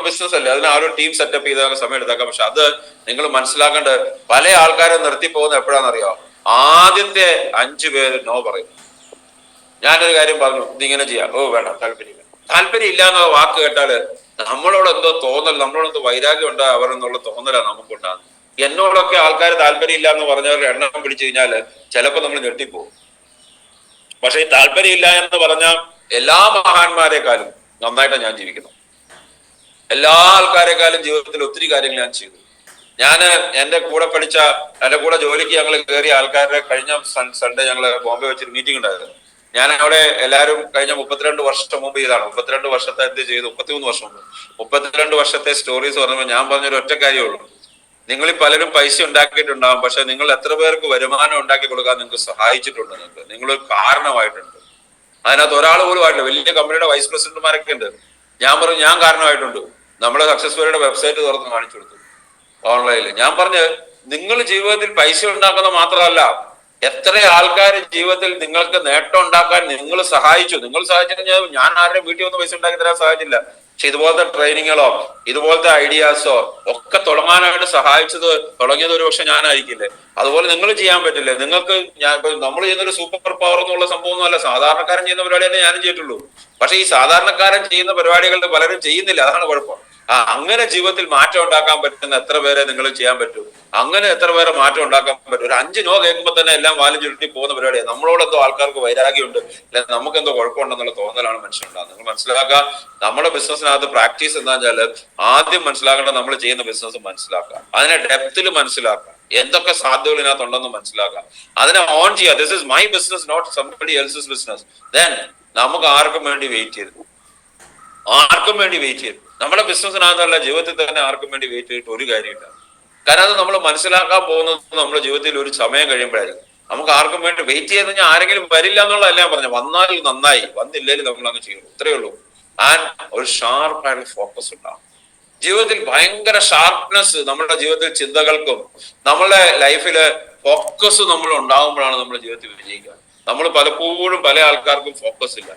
ബിസിനസ് അല്ലേ, അതിന് ആ ഒരു ടീം സെറ്റപ്പ് ചെയ്ത സമയം എടുത്താക്കാം. പക്ഷെ അത് നിങ്ങൾ മനസ്സിലാക്കേണ്ടത്, പല ആൾക്കാരെ നിർത്തി പോകുന്നത് എപ്പോഴാണെന്നറിയാം? ആദ്യത്തെ 5 പേര് നോ പറയും. ഞാനൊരു കാര്യം പറഞ്ഞു, ഇതിങ്ങനെ ചെയ്യാം, ഓ വേണ്ട, താല്പര്യം ഇല്ല എന്ന വാക്ക് കേട്ടാല് നമ്മളോട് എന്തോ തോന്നൽ, നമ്മളോട് വൈരാഗ്യം ഉണ്ടാ അവർ എന്നുള്ള തോന്നലാണ് നമുക്കുണ്ടാകുന്നത്. എന്നോടൊക്കെ ആൾക്കാർ താല്പര്യം ഇല്ല എന്ന് പറഞ്ഞവരുടെ എണ്ണം പിടിച്ചു കഴിഞ്ഞാല് ചിലപ്പോൾ നമ്മൾ ഞെട്ടിപ്പോകും. പക്ഷെ ഈ താല്പര്യം ഇല്ല എന്ന് പറഞ്ഞ എല്ലാ മഹാന്മാരെക്കാളും നന്നായിട്ടാണ് ഞാൻ ജീവിക്കുന്നത്. എല്ലാ ആൾക്കാരെക്കാളും ജീവിതത്തിൽ ഒത്തിരി കാര്യങ്ങൾ ഞാൻ ചെയ്തു. ഞാന് എന്റെ കൂടെ പഠിച്ച, എന്റെ കൂടെ ജോലിക്ക് ഞങ്ങൾ കയറിയ ആൾക്കാരുടെ കഴിഞ്ഞ സൺഡേ ഞങ്ങൾ ബോംബെ വെച്ചൊരു മീറ്റിംഗ് ഉണ്ടായിരുന്നു. ഞാൻ അവിടെ എല്ലാവരും കഴിഞ്ഞ 32 വർഷം മുമ്പ് ചെയ്താണ്. 32 വർഷത്തെ എന്ത് ചെയ്തു? 33 വർഷം മുമ്പ് 32 വർഷത്തെ സ്റ്റോറീസ് പറഞ്ഞപ്പോൾ ഞാൻ പറഞ്ഞൊരു ഒറ്റ കാര്യമുള്ളൂ. നിങ്ങളിൽ പലരും പൈസ ഉണ്ടാക്കിയിട്ടുണ്ടാകും, പക്ഷെ നിങ്ങൾ എത്ര പേർക്ക് വരുമാനം ഉണ്ടാക്കി കൊടുക്കാൻ നിങ്ങൾക്ക് സഹായിച്ചിട്ടുണ്ട്? നിങ്ങളൊരു കാരണമായിട്ടുണ്ട്. അതിനകത്ത് ഒരാൾ പോലും ആയിട്ടില്ല. വലിയ കമ്പനിയുടെ വൈസ് പ്രസിഡന്റുമാരൊക്കെ ഉണ്ട്. ഞാൻ പറഞ്ഞു ഞാൻ കാരണമായിട്ടുണ്ട്. നമ്മുടെ സക്സസ്ഫുള്ളിയുടെ വെബ്സൈറ്റ് തുറന്ന് കാണിച്ചു കൊടുത്തു ഓൺലൈനിൽ. ഞാൻ പറഞ്ഞ് നിങ്ങൾ ജീവിതത്തിൽ പൈസ ഉണ്ടാക്കുന്ന മാത്രമല്ല, എത്ര ആൾക്കാർ ജീവിതത്തിൽ നിങ്ങൾക്ക് നേട്ടം ഉണ്ടാക്കാൻ നിങ്ങൾ സഹായിച്ചു. നിങ്ങൾ സഹായിച്ചിട്ട് ഞാൻ ആരുടെ വീട്ടിൽ ഒന്ന് പൈസ ഉണ്ടാക്കി തരാൻ സഹായിച്ചില്ല. പക്ഷെ ഇതുപോലത്തെ ട്രെയിനിങ്ങുകളോ ഇതുപോലത്തെ ഐഡിയാസോ ഒക്കെ തുടങ്ങാനായിട്ട് തുടങ്ങിയത് ഒരു പക്ഷെ ഞാനായിരിക്കില്ലേ? അതുപോലെ നിങ്ങൾ ചെയ്യാൻ പറ്റില്ലേ? നിങ്ങൾക്ക് നമ്മൾ ചെയ്യുന്നൊരു സൂപ്പർ പവർ എന്നുള്ള സംഭവം ഒന്നും അല്ല. സാധാരണക്കാരൻ ചെയ്യുന്ന പരിപാടി തന്നെ ഞാനും ചെയ്തിട്ടുള്ളൂ. പക്ഷെ ഈ സാധാരണക്കാരൻ ചെയ്യുന്ന പരിപാടികൾ പലരും ചെയ്യുന്നില്ല. അതാണ് കുഴപ്പം. അങ്ങനെ ജീവിതത്തിൽ മാറ്റം ഉണ്ടാക്കാൻ പറ്റുന്ന എത്ര പേരെ നിങ്ങൾ ചെയ്യാൻ പറ്റും? അങ്ങനെ എത്ര പേരെ മാറ്റം ഉണ്ടാക്കാൻ പറ്റും? ഒരു 5 നോ കേൾക്കുമ്പോൾ തന്നെ എല്ലാം വാലും ചുരുട്ടി പോകുന്ന പരിപാടിയാണ്. നമ്മളോട് എന്തോ ആൾക്കാർക്ക് വൈരാഗ്യമുണ്ട്, അല്ലെങ്കിൽ നമുക്ക് എന്തോ കുഴപ്പമുണ്ടെന്നുള്ള തോന്നലാണ് മനുഷ്യനുണ്ടാകുന്നത്. നിങ്ങൾ മനസ്സിലാക്കുക, നമ്മുടെ ബിസിനസ്സിനകത്ത് പ്രാക്ടീസ് എന്താ വെച്ചാൽ ആദ്യം മനസ്സിലാക്കേണ്ടത് നമ്മൾ ചെയ്യുന്ന ബിസിനസ് മനസ്സിലാക്കുക, അതിനെ ഡെപ്തിൽ മനസ്സിലാക്കുക, എന്തൊക്കെ സാധ്യതകൾ ഇതിനകത്തുണ്ടെന്ന് മനസ്സിലാക്കുക, അതിനെ ഓൺ ചെയ്യുക. This is my business, not somebody else's business. Then നമുക്ക് ആർക്കും വേണ്ടി വെയിറ്റ് ചെയ്തു നമ്മുടെ ബിസിനസ്സിനകത്തല്ല, ജീവിതത്തിൽ തന്നെ ആർക്കും വേണ്ടി വെയിറ്റ് ചെയ്തിട്ട് ഒരു കാര്യമില്ല. കാരണം അത് നമ്മൾ മനസ്സിലാക്കാൻ പോകുന്നത് നമ്മുടെ ജീവിതത്തിൽ ഒരു സമയം കഴിയുമ്പോഴായിരിക്കും. നമുക്ക് ആർക്കും വേണ്ടി വെയിറ്റ് ചെയ്ത് കഴിഞ്ഞാൽ ആരെങ്കിലും വരില്ല എന്നുള്ളതല്ല ഞാൻ പറഞ്ഞു. വന്നാൽ നന്നായി, വന്നില്ലെങ്കിൽ നമ്മൾ അങ്ങ് ചെയ്യണം, ഇത്രയേ ഉള്ളൂ. ആൻഡ് ഒരു ഷാർപ്പായിട്ടുള്ള ഫോക്കസ് ഉണ്ടാവും ജീവിതത്തിൽ. ഭയങ്കര ഷാർപ്നെസ് നമ്മുടെ ജീവിതത്തിൽ, ചിന്തകൾക്കും നമ്മുടെ ലൈഫില് ഫോക്കസ് നമ്മൾ ഉണ്ടാകുമ്പോഴാണ് നമ്മുടെ ജീവിതത്തിൽ വിജയിക്കുക. നമ്മൾ പലപ്പോഴും പല ആൾക്കാർക്കും ഫോക്കസ് ഇല്ല.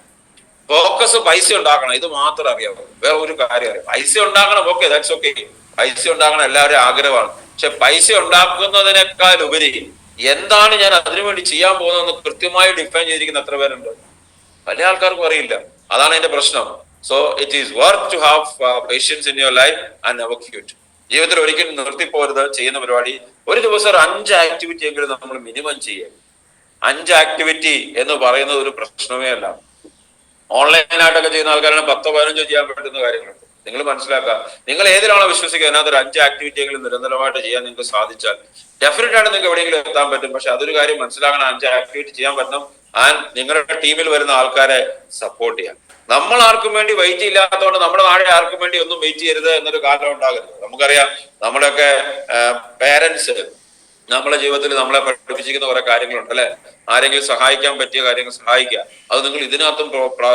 ഫോക്കസ് പൈസ ഉണ്ടാക്കണം, ഇത് മാത്രം അറിയാമോ? വേറെ ഒരു കാര്യം അറിയാം. പൈസ ഉണ്ടാക്കണം, ഓക്കെ, ദാറ്റ്സ് ഓക്കെ. പൈസ ഉണ്ടാക്കണം എല്ലാവരും ആഗ്രഹമാണ്. പക്ഷെ പൈസ ഉണ്ടാക്കുന്നതിനേക്കാൾ ഉപരി എന്താണ് ഞാൻ അതിനുവേണ്ടി ചെയ്യാൻ പോകുന്നതെന്ന് കൃത്യമായി ഡിഫൈൻ ചെയ്തിരിക്കുന്ന എത്ര പേരുണ്ട്? പല ആൾക്കാർക്കും അറിയില്ല. അതാണ് എന്റെ പ്രശ്നം. So it is worth to have patience in your life and never quit. ജീവിതത്തിൽ ഒരിക്കലും നിർത്തിപ്പോരുത് ചെയ്യുന്ന പരിപാടി. ഒരു ദിവസം ഒരു 5 ആക്ടിവിറ്റി എങ്കിലും നമ്മൾ മിനിമം ചെയ്യുക. 5 ആക്ടിവിറ്റി എന്ന് പറയുന്നത് ഒരു പ്രശ്നമേ അല്ല. ഓൺലൈനായിട്ടൊക്കെ ചെയ്യുന്ന ആൾക്കാരാണ് 10-15 ചെയ്യാൻ പറ്റുന്ന കാര്യങ്ങളുണ്ട്. നിങ്ങൾ മനസ്സിലാക്കുക, നിങ്ങൾ ഏതിലാണോ വിശ്വസിക്കുക അതിനകത്ത് ഒരു 5 ആക്ടിവിറ്റിയെങ്കിലും നിരന്തരമായിട്ട് ചെയ്യാൻ നിങ്ങൾക്ക് സാധിച്ചാൽ ഡെഫിനറ്റ് ആയിട്ട് നിങ്ങൾക്ക് എവിടെയെങ്കിലും എത്താൻ പറ്റും. പക്ഷെ അതൊരു കാര്യം മനസ്സിലാക്കണം, 5 ആക്ടിവിറ്റി ചെയ്യാൻ പറ്റണം. ആൻഡ് നിങ്ങളുടെ ടീമിൽ വരുന്ന ആൾക്കാരെ സപ്പോർട്ട് ചെയ്യാം. നമ്മൾ ആർക്കും വേണ്ടി വെയിറ്റ് ഇല്ലാത്തതുകൊണ്ട് നമ്മുടെ നാളെ ആർക്കും വേണ്ടി ഒന്നും വെയിറ്റ് ചെയ്യരുത് എന്നൊരു കാലം ഉണ്ടാകരുത്. നമുക്കറിയാം, നമ്മുടെയൊക്കെ പേരൻസ് നമ്മുടെ ജീവിതത്തിൽ നമ്മളെ പഠിപ്പിച്ചിരിക്കുന്ന കുറെ കാര്യങ്ങളുണ്ട് അല്ലെ. ആരെങ്കിലും സഹായിക്കാൻ പറ്റിയ കാര്യങ്ങൾ സഹായിക്കുക, അത് നിങ്ങൾ ഇതിനകത്തും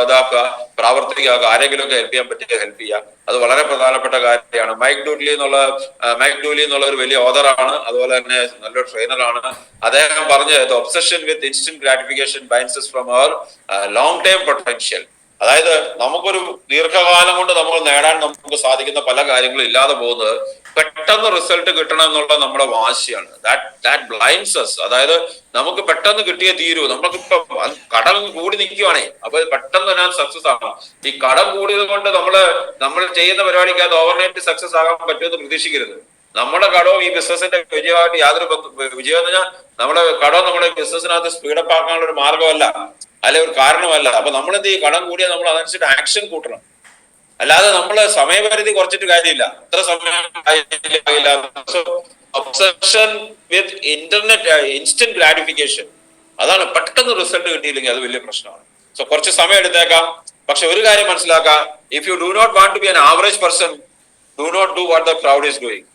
ഇതാക്കുക, പ്രാവർത്തികമാക്കുക. ആരെങ്കിലും ഒക്കെ ഹെൽപ്പ് ചെയ്യാൻ പറ്റിയ ഹെൽപ്പ് ചെയ്യുക, അത് വളരെ പ്രധാനപ്പെട്ട കാര്യമാണ്. മൈക്ക് ഡൂലി എന്നുള്ള ഒരു വലിയ ഓതറാണ്, അതുപോലെ തന്നെ നല്ലൊരു ട്രെയിനറാണ്. അദ്ദേഹം പറഞ്ഞത് obsession with instant gratification binds us from our long time potential. അതായത് നമുക്കൊരു ദീർഘകാലം കൊണ്ട് നമുക്ക് നേടാൻ നമുക്ക് സാധിക്കുന്ന പല കാര്യങ്ങളും ഇല്ലാതെ പോകുന്നത് പെട്ടെന്ന് റിസൾട്ട് കിട്ടണം എന്നുള്ള നമ്മുടെ വാശിയാണ്. That blinds us. അതായത് നമുക്ക് പെട്ടെന്ന് കിട്ടിയേ തീരൂ. നമുക്കിപ്പോ കടം കൂടി നിൽക്കുവാണേ, അപ്പൊ പെട്ടെന്ന് ഞാൻ സക്സസ് ആകണം. ഈ കടം കൂടിയത് കൊണ്ട് നമ്മൾ ചെയ്യുന്ന പരിപാടിക്കകത്ത് ഓവർനൈറ്റ് സക്സസ് ആകാൻ പറ്റുമെന്ന് പ്രതീക്ഷിക്കരുത്. നമ്മുടെ കടവും ഈ ബിസിനസിന്റെ വിജയമായിട്ട് യാതൊരു വിജയം എന്ന് പറഞ്ഞാൽ നമ്മുടെ കടവും നമ്മുടെ ബിസിനസിനകത്ത് സ്പീഡപ്പ് ആക്കാനുള്ള ഒരു മാർഗമല്ല, അല്ലെ ഒരു കാരണമല്ല. അപ്പൊ നമ്മൾ എന്ത് ചെയ്യും, കടം കൂടിയാൽ നമ്മൾ അതനുസരിച്ച് ആക്ഷൻ കൂട്ടണം. അല്ലാതെ നമ്മള് സമയപരിധി കുറച്ചിട്ട് കാര്യമില്ല, എത്ര സമയം ഒബ്സഷൻ വിത്ത് ഇൻസ്റ്റന്റ് ഗ്രാറ്റിഫിക്കേഷൻ, അതാണ്. പെട്ടെന്ന് റിസൾട്ട് കിട്ടിയില്ലെങ്കിൽ അത് വലിയ പ്രശ്നമാണ്. സോ കുറച്ച് സമയം എടുത്തേക്കാം, പക്ഷെ ഒരു കാര്യം മനസ്സിലാക്കാം, if you do not want to be an average person, do not do what the crowd is doing.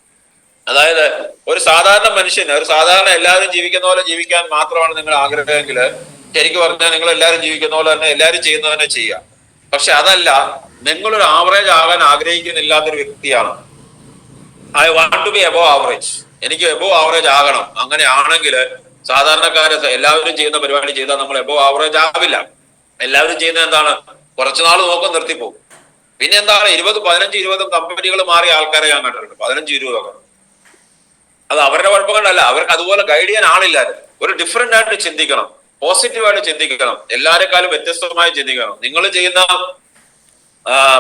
അതായത് ഒരു സാധാരണ മനുഷ്യന്, ഒരു സാധാരണ എല്ലാവരും ജീവിക്കുന്ന പോലെ ജീവിക്കാൻ മാത്രമാണ് നിങ്ങൾ ആഗ്രഹമെങ്കിൽ, ശരിക്കും പറഞ്ഞാൽ നിങ്ങൾ എല്ലാവരും ജീവിക്കുന്ന പോലെ തന്നെ എല്ലാവരും ചെയ്യുന്നത് തന്നെ ചെയ്യുക. പക്ഷെ അതല്ല, നിങ്ങളൊരു ആവറേജ് ആകാൻ ആഗ്രഹിക്കുന്നില്ലാത്തൊരു വ്യക്തിയാണ്. I want to be above average, എനിക്ക് എബോവ് ആവറേജ് ആകണം. അങ്ങനെ ആണെങ്കിൽ സാധാരണക്കാര് എല്ലാവരും ചെയ്യുന്ന പരിപാടി ചെയ്താൽ നമ്മൾ എബോവ് ആവറേജ് ആവില്ല. എല്ലാവരും ചെയ്യുന്നത് എന്താണ്, കുറച്ചുനാൾ നോക്കും, നിർത്തിപ്പോകും. പിന്നെ എന്താണ്, 15-20 കമ്പനികൾ മാറിയ ആൾക്കാരെ ഞാൻ കണ്ടിട്ടുണ്ട്, 15-20. അത് അവരുടെ കുഴപ്പം കൊണ്ടല്ല, അവർക്ക് അതുപോലെ ഗൈഡ് ചെയ്യാൻ ആളില്ലായിരുന്നു. ഒരു ഡിഫറെന്റ് ആയിട്ട് ചിന്തിക്കണം, പോസിറ്റീവായിട്ട് ചിന്തിക്കണം, എല്ലാവരെക്കാളും വ്യത്യസ്തമായി ചിന്തിക്കണം. നിങ്ങൾ ചെയ്യുന്ന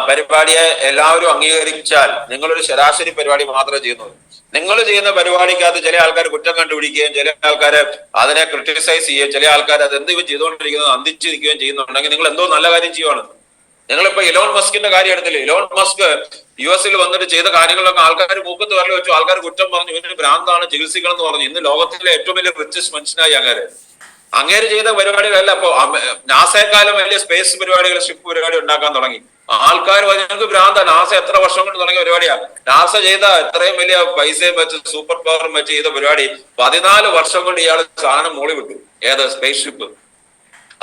പരിപാടിയെ എല്ലാവരും അംഗീകരിച്ചാൽ നിങ്ങളൊരു ശരാശരി പരിപാടി മാത്രമേ ചെയ്യുന്നുള്ളൂ. നിങ്ങൾ ചെയ്യുന്ന പരിപാടിക്കകത്ത് ചില ആൾക്കാർ കുറ്റം കണ്ടുപിടിക്കുകയും ചില ആൾക്കാർ അതിനെ ക്രിട്ടിസൈസ് ചെയ്യുകയും ചില ആൾക്കാർ അത് എന്ത് ഇവ ചെയ്തുകൊണ്ടിരിക്കുന്നത് അന്തിച്ചിരിക്കുകയും ചെയ്യുന്നുണ്ടെങ്കിൽ നിങ്ങൾ എന്തോ നല്ല കാര്യം ചെയ്യുവാണ്. നിങ്ങളിപ്പോ ഇലോൺ മസ്കിന്റെ കാര്യം എടുത്തില്ലേ, ഇലോൺ മസ്ക് US വന്നിട്ട് ചെയ്ത കാര്യങ്ങളൊക്കെ ആൾക്കാർ മൂക്കത്ത് വരൽ വെച്ചു, ആൾക്കാർ കുറ്റം പറഞ്ഞു, ഇവന് ഭ്രാന്താണ്, ചികിത്സിക്കണം എന്ന് പറഞ്ഞു. ഇന്ന് ലോകത്തിലെ ഏറ്റവും വലിയ റിച്ചസ്റ്റ് മനുഷ്യനായി അങ്ങേര് ചെയ്ത പരിപാടികളല്ല. അപ്പൊ നാസയെക്കാളും വലിയ സ്പേസ് പരിപാടികൾ, ഷിപ്പ് പരിപാടി ഉണ്ടാക്കാൻ തുടങ്ങി ആൾക്കാർ. ഞങ്ങൾക്ക് ഭ്രാന്ത, നാസ എത്ര വർഷം കൊണ്ട് തുടങ്ങിയ പരിപാടിയാ. നാസ ചെയ്ത ഇത്രയും വലിയ പൈസയും വെച്ച് സൂപ്പർ പവറും വെച്ച് ചെയ്ത പരിപാടി 14 വർഷം കൊണ്ട് ഇയാൾ സാധനം മോളി വിട്ടു, ഏത് സ്പേസ് ഷിപ്പ്.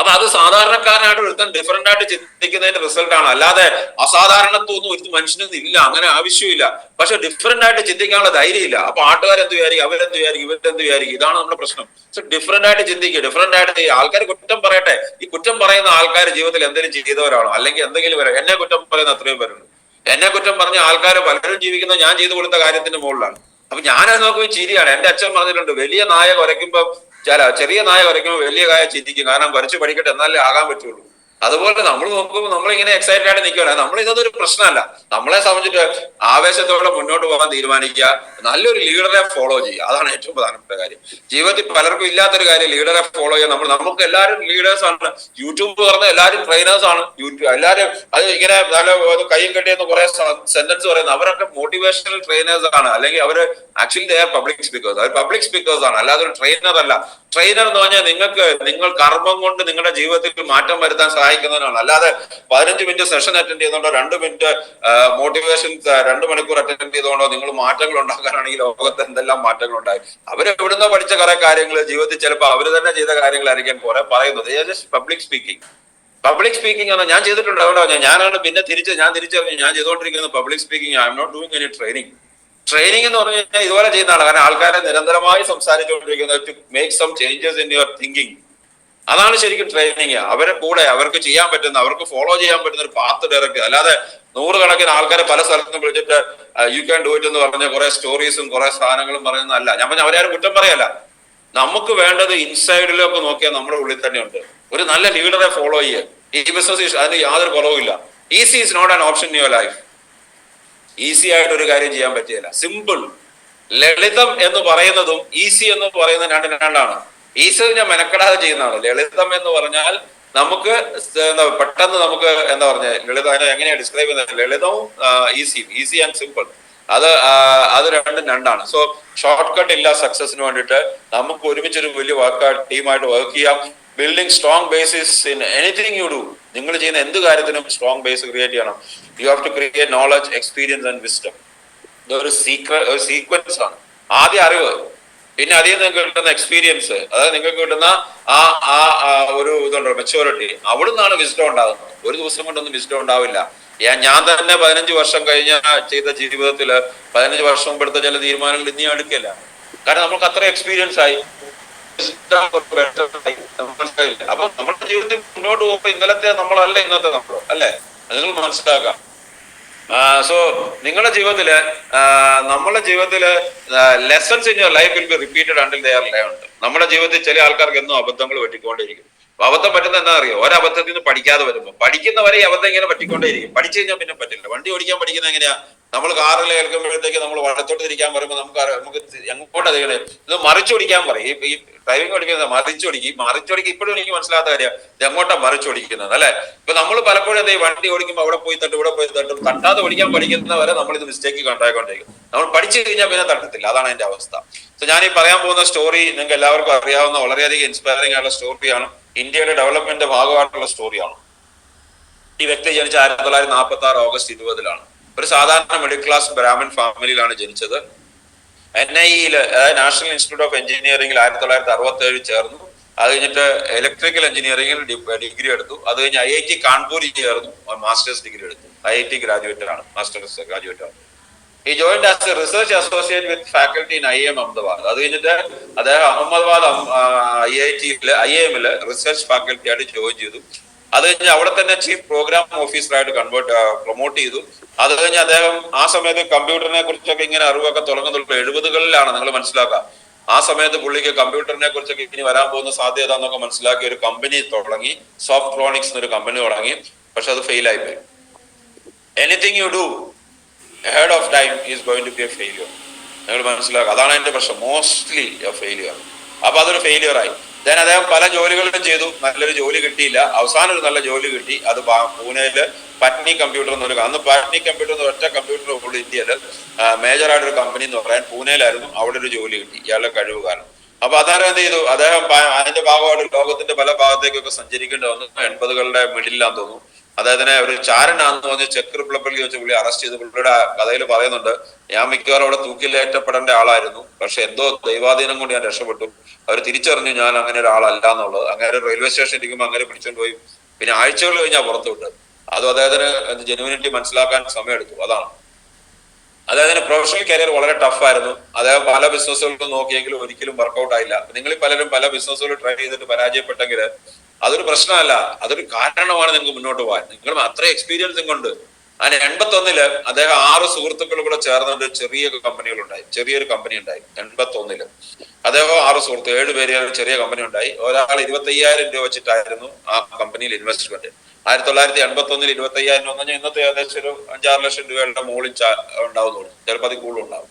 അപ്പൊ അത് സാധാരണക്കാരനായിട്ട് ഒരുത്തൻ ഡിഫറെന്റ് ആയിട്ട് ചിന്തിക്കുന്നതിന്റെ റിസൾട്ട് ആണ്. അല്ലാതെ അസാധാരണത്വമൊന്നും ഒരു മനുഷ്യനൊന്നും ഇല്ല, അങ്ങനെ ആവശ്യമില്ല. പക്ഷെ ഡിഫറെന്റ് ആയിട്ട് ചിന്തിക്കാനുള്ള ധൈര്യം ഇല്ല. അപ്പൊ ആട്ടുകാരെന്ത് വിചാരിക്കും, അവരെന്ത് വിചാരിക്കും, ഇവരെന്ത് വിചാരിക്കും, ഇതാണ് നമ്മുടെ പ്രശ്നം. സോ ഡിഫറെന്റ് ആയിട്ട് ചിന്തിക്കുക, ഡിഫറെന്റ് ആയിട്ട്. ആൾക്കാർ കുറ്റം പറയട്ടെ, ഈ കുറ്റം പറയുന്ന ആൾക്കാർ ജീവിതത്തിൽ എന്തെങ്കിലും ചെയ്തവരാണോ, അല്ലെങ്കിൽ എന്തെങ്കിലും വരാം. എന്നെ കുറ്റം പറയുന്ന അത്രയും പേരുണ്ട്. എന്നെ കുറ്റം പറഞ്ഞ ആൾക്കാർ പലരും ജീവിക്കുന്നത് ഞാൻ ചെയ്തു കൊടുത്ത കാര്യത്തിന്റെ മുകളിലാണ്. അപ്പൊ ഞാനത് നോക്കുമ്പോൾ ചിരിയാണ്. എന്റെ അച്ഛൻ പറഞ്ഞിട്ടുണ്ട്, വലിയ നായ കുരയ്ക്കുമ്പോൾ ചെറിയ നായ കുരയ്ക്കുമ്പോൾ വലിയ കായ ചിരിക്കും, കാരണം കുറച്ച് പഠിക്കട്ടെ എന്നാലേ ആകാൻ പറ്റുള്ളൂ. അതുപോലെ നമ്മൾ നോക്കുമ്പോൾ നമ്മളിങ്ങനെ എക്സൈറ്റഡ് ആയിട്ട് നിൽക്കുകയാണ്. നമ്മൾ ഇതൊരു പ്രശ്നമല്ല. നമ്മളെ സംബന്ധിച്ചിട്ട് ആവേശത്തോടെ മുന്നോട്ട് പോകാൻ തീരുമാനിക്കുക, നല്ലൊരു ലീഡറെ ഫോളോ ചെയ്യുക, അതാണ് ഏറ്റവും പ്രധാനപ്പെട്ട കാര്യം. ജീവിതത്തിൽ പലർക്കും ഇല്ലാത്തൊരു കാര്യം ലീഡറെ ഫോളോ ചെയ്യാൻ. നമുക്ക് എല്ലാവരും ലീഡേഴ്സ് ആണ്. യൂട്യൂബ് തുറന്ന എല്ലാവരും ട്രെയിനേഴ്സ് ആണ്. എല്ലാവരും അത് ഇങ്ങനെ നല്ല കയ്യും കെട്ടിയെന്ന് കുറെ സെന്റൻസ് പറയുന്നത്, അവരൊക്കെ മോട്ടിവേഷണൽ ട്രെയിനേഴ്സ് ആണ്. അല്ലെങ്കിൽ അവര് actually they are public speakers. അവർ പബ്ലിക് സ്പീക്കേഴ്സ് ആണ്, അല്ലാതെ ഒരു ട്രെയിനർ അല്ല. ട്രെയിനർ എന്ന് പറഞ്ഞാൽ നിങ്ങൾ കർമ്മം കൊണ്ട് നിങ്ങളുടെ ജീവിതത്തിൽ മാറ്റം വരുത്താൻ സഹായിക്കുന്നതിനാണ്. അല്ലാതെ 15 മിനിറ്റ് സെഷൻ അറ്റൻഡ് ചെയ്തുകൊണ്ടോ 2 മിനിറ്റ് മോട്ടിവേഷൻ 2 മണിക്കൂർ അറ്റൻഡ് ചെയ്തുകൊണ്ടോ നിങ്ങൾ മാറ്റങ്ങൾ ഉണ്ടാക്കാനാണെങ്കിൽ ലോകത്ത് എന്തെല്ലാം മാറ്റങ്ങൾ ഉണ്ടായി. അവരെവിടുന്നോ പഠിച്ച കുറെ കാര്യങ്ങൾ ജീവിതത്തിൽ ചിലപ്പോൾ അവർ തന്നെ ചെയ്ത കാര്യങ്ങളായിരിക്കും കുറെ പറയുന്നത്. പബ്ലിക് സ്പീക്കിംഗ് ആണ് ഞാൻ ചെയ്തിട്ടുണ്ട്. അതുകൊണ്ടാണ് ഞാനാണ് പിന്നെ തിരിച്ചറിഞ്ഞു ഞാൻ ചെയ്തുകൊണ്ടിരിക്കുന്നത് public speaking. I'm not doing any training എന്ന് പറഞ്ഞു കഴിഞ്ഞാൽ ഇതുപോലെ ചെയ്യുന്നതാണ്. കാരണം ആൾക്കാരെ നിരന്തരമായി സംസാരിച്ചുകൊണ്ടിരിക്കുന്നത് to make some changes in your thinking. അതാണ് ശരിക്കും ട്രെയിനിങ്. അവരെ കൂടെ അവർക്ക് ചെയ്യാൻ പറ്റുന്ന, അവർക്ക് ഫോളോ ചെയ്യാൻ പറ്റുന്ന ഒരു പാത്ത് ഡയറക്റ്റ്. അല്ലാതെ 100 കണക്കിന് ആൾക്കാരെ പല സ്ഥലത്തും വിളിച്ചിട്ട് യു ക്യാൻ ഡു ഇറ്റ് എന്ന് പറഞ്ഞ കുറെ സ്റ്റോറീസും കുറെ സാധനങ്ങളും പറയുന്നതല്ല. ഞാൻ പറഞ്ഞ അവരാരും കുറ്റം പറയല്ല. നമുക്ക് വേണ്ടത് ഇൻസൈഡിലൊക്കെ നോക്കിയാൽ നമ്മുടെ ഉള്ളിൽ തന്നെയുണ്ട്. ഒരു നല്ല ലീഡറെ ഫോളോ ചെയ്യുക. ഈ ബിസിനസ് അതിന് യാതൊരു കുറവുമില്ല. Easy is not an option in your life. Easy ആയിട്ട് ഒരു കാര്യം ചെയ്യാൻ പറ്റിയല്ല. സിമ്പിൾ, ലളിതം എന്ന് പറയുന്നതും ഈസി എന്ന് പറയുന്നത് രണ്ടാണ്. ഈസി ഞാൻ മെനക്കെടാതെ ചെയ്യുന്നതാണ്. ലളിതം എന്ന് പറഞ്ഞാൽ നമുക്ക് എന്താ പെട്ടെന്ന് നമുക്ക് എന്താ പറഞ്ഞ ലളിതം, അതിനെ എങ്ങനെയാ ഡിസ്ക്രൈബ് ചെയ്യുന്നത്? ലളിതവും ഈസി ആൻഡ് സിമ്പിൾ. അത് രണ്ടും രണ്ടാണ്. സോ ഷോർട്ട് കട്ട് ഇല്ല സക്സസിന് വേണ്ടിയിട്ട്. നമുക്ക് ഒരുമിച്ചൊരു വലിയ ടീമായിട്ട് വർക്ക് ചെയ്യാം. Building strong basis in anything you do. നിങ്ങൾ ചെയ്യുന്ന എന്ത് കാര്യത്തിനും സ്ട്രോങ് ബേസ് ക്രിയേറ്റ് ചെയ്യണം. You have to create knowledge, experience and wisdom. ഇതൊരു സീക്വൻസ് ആണ്. ആദ്യം അറിവ്, പിന്നെ അതിൽ നിങ്ങൾക്ക് കിട്ടുന്ന എക്സ്പീരിയൻസ്, അതായത് നിങ്ങൾക്ക് കിട്ടുന്ന ആ ആ ഒരു ഇതുണ്ടോ മെച്യൂരിറ്റി, അവിടുന്നാണ് വിസ്ഡം ഉണ്ടാകുന്നത്. ഒരു ദിവസം കൊണ്ടൊന്നും വിസ്ഡം ഉണ്ടാവില്ല. ഞാൻ തന്നെ 15 വർഷം കഴിഞ്ഞ ചെയ്ത ജീവിതത്തില് 15 വർഷം മുമ്പ് എടുത്ത ചില തീരുമാനങ്ങൾ ഇനി എടുക്കില്ല. കാരണം നമുക്ക് അത്ര എക്സ്പീരിയൻസ് ആയി. അപ്പൊ നമ്മുടെ ജീവിതത്തിൽ മുന്നോട്ട് പോകുമ്പോ ഇന്നലത്തെ നമ്മളല്ല ഇന്നത്തെ നമ്മൾ, അല്ലെ? നിങ്ങൾ മനസ്സിലാക്കാം. സോ നിങ്ങളുടെ ജീവിതത്തില് lessons in your life will be repeated until they are learned. നമ്മുടെ ജീവിതത്തിൽ ചില ആൾക്കാർക്ക് എന്നും അബദ്ധങ്ങൾ പറ്റിക്കൊണ്ടേയിരിക്കും. അബദ്ധം പറ്റുന്ന എന്താ അറിയോ? ഒരബദ്ധത്തിൽ നിന്ന് പഠിക്കാതെ വരുമ്പോ, പഠിക്കുന്നവരെ അബദ്ധം ഇങ്ങനെ പറ്റിക്കൊണ്ടേയിരിക്കും. പഠിച്ചു കഴിഞ്ഞാൽ പിന്നെ പറ്റില്ല. വണ്ടി ഓടിക്കാൻ പഠിക്കുന്നത് എങ്ങനെയാ? നമ്മൾ കാറിൽ കേൾക്കുമ്പോഴത്തേക്ക് നമ്മൾ വലത്തോട്ട് തിരിക്കാൻ പറയുമ്പോൾ നമുക്ക് എങ്ങോട്ടാ തിരിക്കണേ? ഇത് മറിച്ചോടിക്കാൻ പറയും. ഈ ഡ്രൈവിംഗ് പഠിക്കുന്നത് മറിച്ചോടിക്ക് ഇപ്പോഴും എനിക്ക് മനസ്സിലാത്ത കാര്യം, ഇത് എങ്ങോട്ടാ മറിച്ചോടിക്കുന്നത്, അല്ലെ? ഇപ്പൊ നമ്മൾ പലപ്പോഴും എന്താ വണ്ടി ഓടിക്കുമ്പോൾ അവിടെ പോയി തട്ടും, ഇവിടെ പോയി തട്ടും. തട്ടാതെ ഓടിക്കാൻ പഠിക്കുന്നവരെ നമ്മൾ ഇത് മിസ്റ്റേക്ക് കണ്ടായിക്കൊണ്ടിരിക്കും. നമ്മൾ പഠിച്ചു കഴിഞ്ഞാൽ പിന്നെ തട്ടത്തില്ല. അതാണ് അതിന്റെ അവസ്ഥ. സോ ഞാൻ ഈ പറയാൻ പോകുന്ന സ്റ്റോറി നിങ്ങൾക്ക് എല്ലാവർക്കും അറിയാവുന്ന വളരെയധികം ഇൻസ്പയറിംഗ് ആയിട്ടുള്ള സ്റ്റോറിയാണ്. ഇന്ത്യയുടെ ഡെവലപ്മെന്റിന്റെ ഭാഗമായിട്ടുള്ള സ്റ്റോറിയാണ്. ഈ വ്യക്തി ജനിച്ച 1946 ഓഗസ്റ്റ് 20 ഒരു സാധാരണ മിഡിൽ ക്ലാസ് ബ്രാഹ്മൺ ഫാമിലിയിലാണ് ജനിച്ചത്. NIE അതായത് നാഷണൽ ഇൻസ്റ്റിറ്റ്യൂട്ട് ഓഫ് എഞ്ചിനീയറിംഗിൽ 1967 ചേർന്നു. അത് കഴിഞ്ഞിട്ട് ഇലക്ട്രിക്കൽ എഞ്ചിനീയറിംഗിൽ ഡിഗ്രി എടുത്തു. അത് കഴിഞ്ഞ് IIT കാൺപൂരിൽ ചേർന്നു, മാസ്റ്റേഴ്സ് ഡിഗ്രി എടുത്തു. IIT ഗ്രാജുവേറ്റ് ആണ്, മാസ്റ്റേഴ്സ് ഗ്രാജുവേറ്റ് ആണ്. ഈ joined as A research associate with faculty in IIM Ahmedabad. അത് കഴിഞ്ഞിട്ട് അദ്ദേഹം അഹമ്മദാബാദ് IIM റിസർച്ച് ഫാക്കൽറ്റി ആയിട്ട് ജോയിൻ ചെയ്തു. അത് കഴിഞ്ഞ് അവിടെ തന്നെ ചീഫ് പ്രോഗ്രാം ഓഫീസറായിട്ട് പ്രൊമോട്ട് ചെയ്തു. അത് കഴിഞ്ഞ് അദ്ദേഹം ആ സമയത്ത് കമ്പ്യൂട്ടറിനെ കുറിച്ചൊക്കെ ഇങ്ങനെ അറിവൊക്കെ തുടങ്ങുന്നുള്ളൂ. 70കളിലാണ്, നിങ്ങൾ മനസ്സിലാക്കുക. ആ സമയത്ത് പുള്ളിക്ക് കമ്പ്യൂട്ടറിനെ കുറിച്ചൊക്കെ ഇനി വരാൻ പോകുന്ന സാധ്യത എന്നൊക്കെ മനസ്സിലാക്കി ഒരു കമ്പനി തുടങ്ങി, സോഫ്റ്റ്രോണിക്സ് എന്നൊരു കമ്പനി തുടങ്ങി. പക്ഷെ അത് ഫെയിൽ ആയിപ്പോയി. Anything you do ahead of time is going to be a failure. നിങ്ങൾ മനസ്സിലാക്കുക. അതാണ് അതിന്റെ പ്രശ്നം, മോസ്റ്റ്ലി ഫെയിലിയർ. അപ്പൊ അതൊരു ഫെയിലിയർ ആയി. ദെൻ അദ്ദേഹം പല ജോലികളും ചെയ്തു. നല്ലൊരു ജോലി കിട്ടിയില്ല. അവസാനം ഒരു നല്ല ജോലി കിട്ടി. അത് പൂനെയില് പട്നി കമ്പ്യൂട്ടർ എന്നൊരു, അന്ന് പട്നി കമ്പ്യൂട്ടർ എന്ന് ഒറ്റ കമ്പ്യൂട്ടർ ഉള്ളൂ ഇന്ത്യയില്. മേജറായിട്ടൊരു കമ്പനി എന്ന് പറയാൻ പൂനെയിലായിരുന്നു. അവിടെ ഒരു ജോലി കിട്ടി ഇയാളുടെ കഴിവ് കാരണം. അപ്പൊ അദ്ദേഹം എന്ത് ചെയ്തു? അദ്ദേഹം അതിന്റെ ഭാഗമായിട്ട് ലോകത്തിന്റെ പല ഭാഗത്തേക്കൊക്കെ സഞ്ചരിക്കേണ്ടി വന്നു. 80കളുടെ മിഡിലാന്ന് തോന്നുന്നു. അദ്ദേഹത്തിനെ ഒരു ചാരനാന്ന് പറഞ്ഞ് ചെക്ക് റിപ്പബ്ലിക്കിൽ വെച്ച് പുള്ളി അറസ്റ്റ് ചെയ്ത്. പുള്ളിയുടെ കഥയിൽ പറയുന്നുണ്ട്, ഞാൻ മിക്കവാറും അവിടെ തൂക്കിലേറ്റപ്പെടേണ്ട ആളായിരുന്നു, പക്ഷെ എന്തോ ദൈവാധീനം കൊണ്ട് ഞാൻ രക്ഷപ്പെട്ടു. അവർ തിരിച്ചറിഞ്ഞു ഞാൻ അങ്ങനെ ഒരാളല്ല എന്നുള്ളത്. അങ്ങനെ റെയിൽവേ സ്റ്റേഷനിൽ ഇരിക്കുമ്പോൾ അങ്ങനെ പിടിച്ചോണ്ട് പോയി. പിന്നെ ആഴ്ചകൾ കഴിഞ്ഞാൽ പുറത്തു വിട്ടത്. അതും അദ്ദേഹത്തിന് ജെനുവിനിറ്റി മനസ്സിലാക്കാൻ സമയമെടുത്തു. അതാണ് അദ്ദേഹത്തിന് പ്രൊഫഷണൽ കരിയർ വളരെ ടഫായിരുന്നു. അദ്ദേഹം പല ബിസിനസ്സുകളും നോക്കിയെങ്കിലും ഒരിക്കലും വർക്കൗട്ട് ആയില്ല. നിങ്ങൾ പലരും പല ബിസിനസ്സുകൾ ട്രൈ ചെയ്തിട്ട് പരാജയപ്പെട്ടെങ്കിൽ അതൊരു പ്രശ്നമല്ല, അതൊരു കാരണമാണ് നിങ്ങൾക്ക് മുന്നോട്ട് പോകാൻ. നിങ്ങൾ അത്ര എക്സ്പീരിയൻസും കൊണ്ട്. അങ്ങനെ 81 അദ്ദേഹം 6 സുഹൃത്തുക്കളും കൂടെ ചേർന്നിട്ട് ചെറിയൊരു കമ്പനി ഉണ്ടായി. 81 അദ്ദേഹം 7 പേര് ചെറിയ കമ്പനി ഉണ്ടായി. ഒരാൾ 25,000 രൂപ വെച്ചിട്ടായിരുന്നു ആ കമ്പനിയിൽ ഇൻവെസ്റ്റ്മെന്റ്. 1981 25,000 വന്നു കഴിഞ്ഞാൽ ഇന്നത്തെ ഏകദേശം ഒരു 5-6 ലക്ഷം രൂപയുടെ മുകളിൽ ഉണ്ടാവുന്നുള്ളൂ. ചിലപ്പോൾ അത് കൂടുതൽ ഉണ്ടാവും.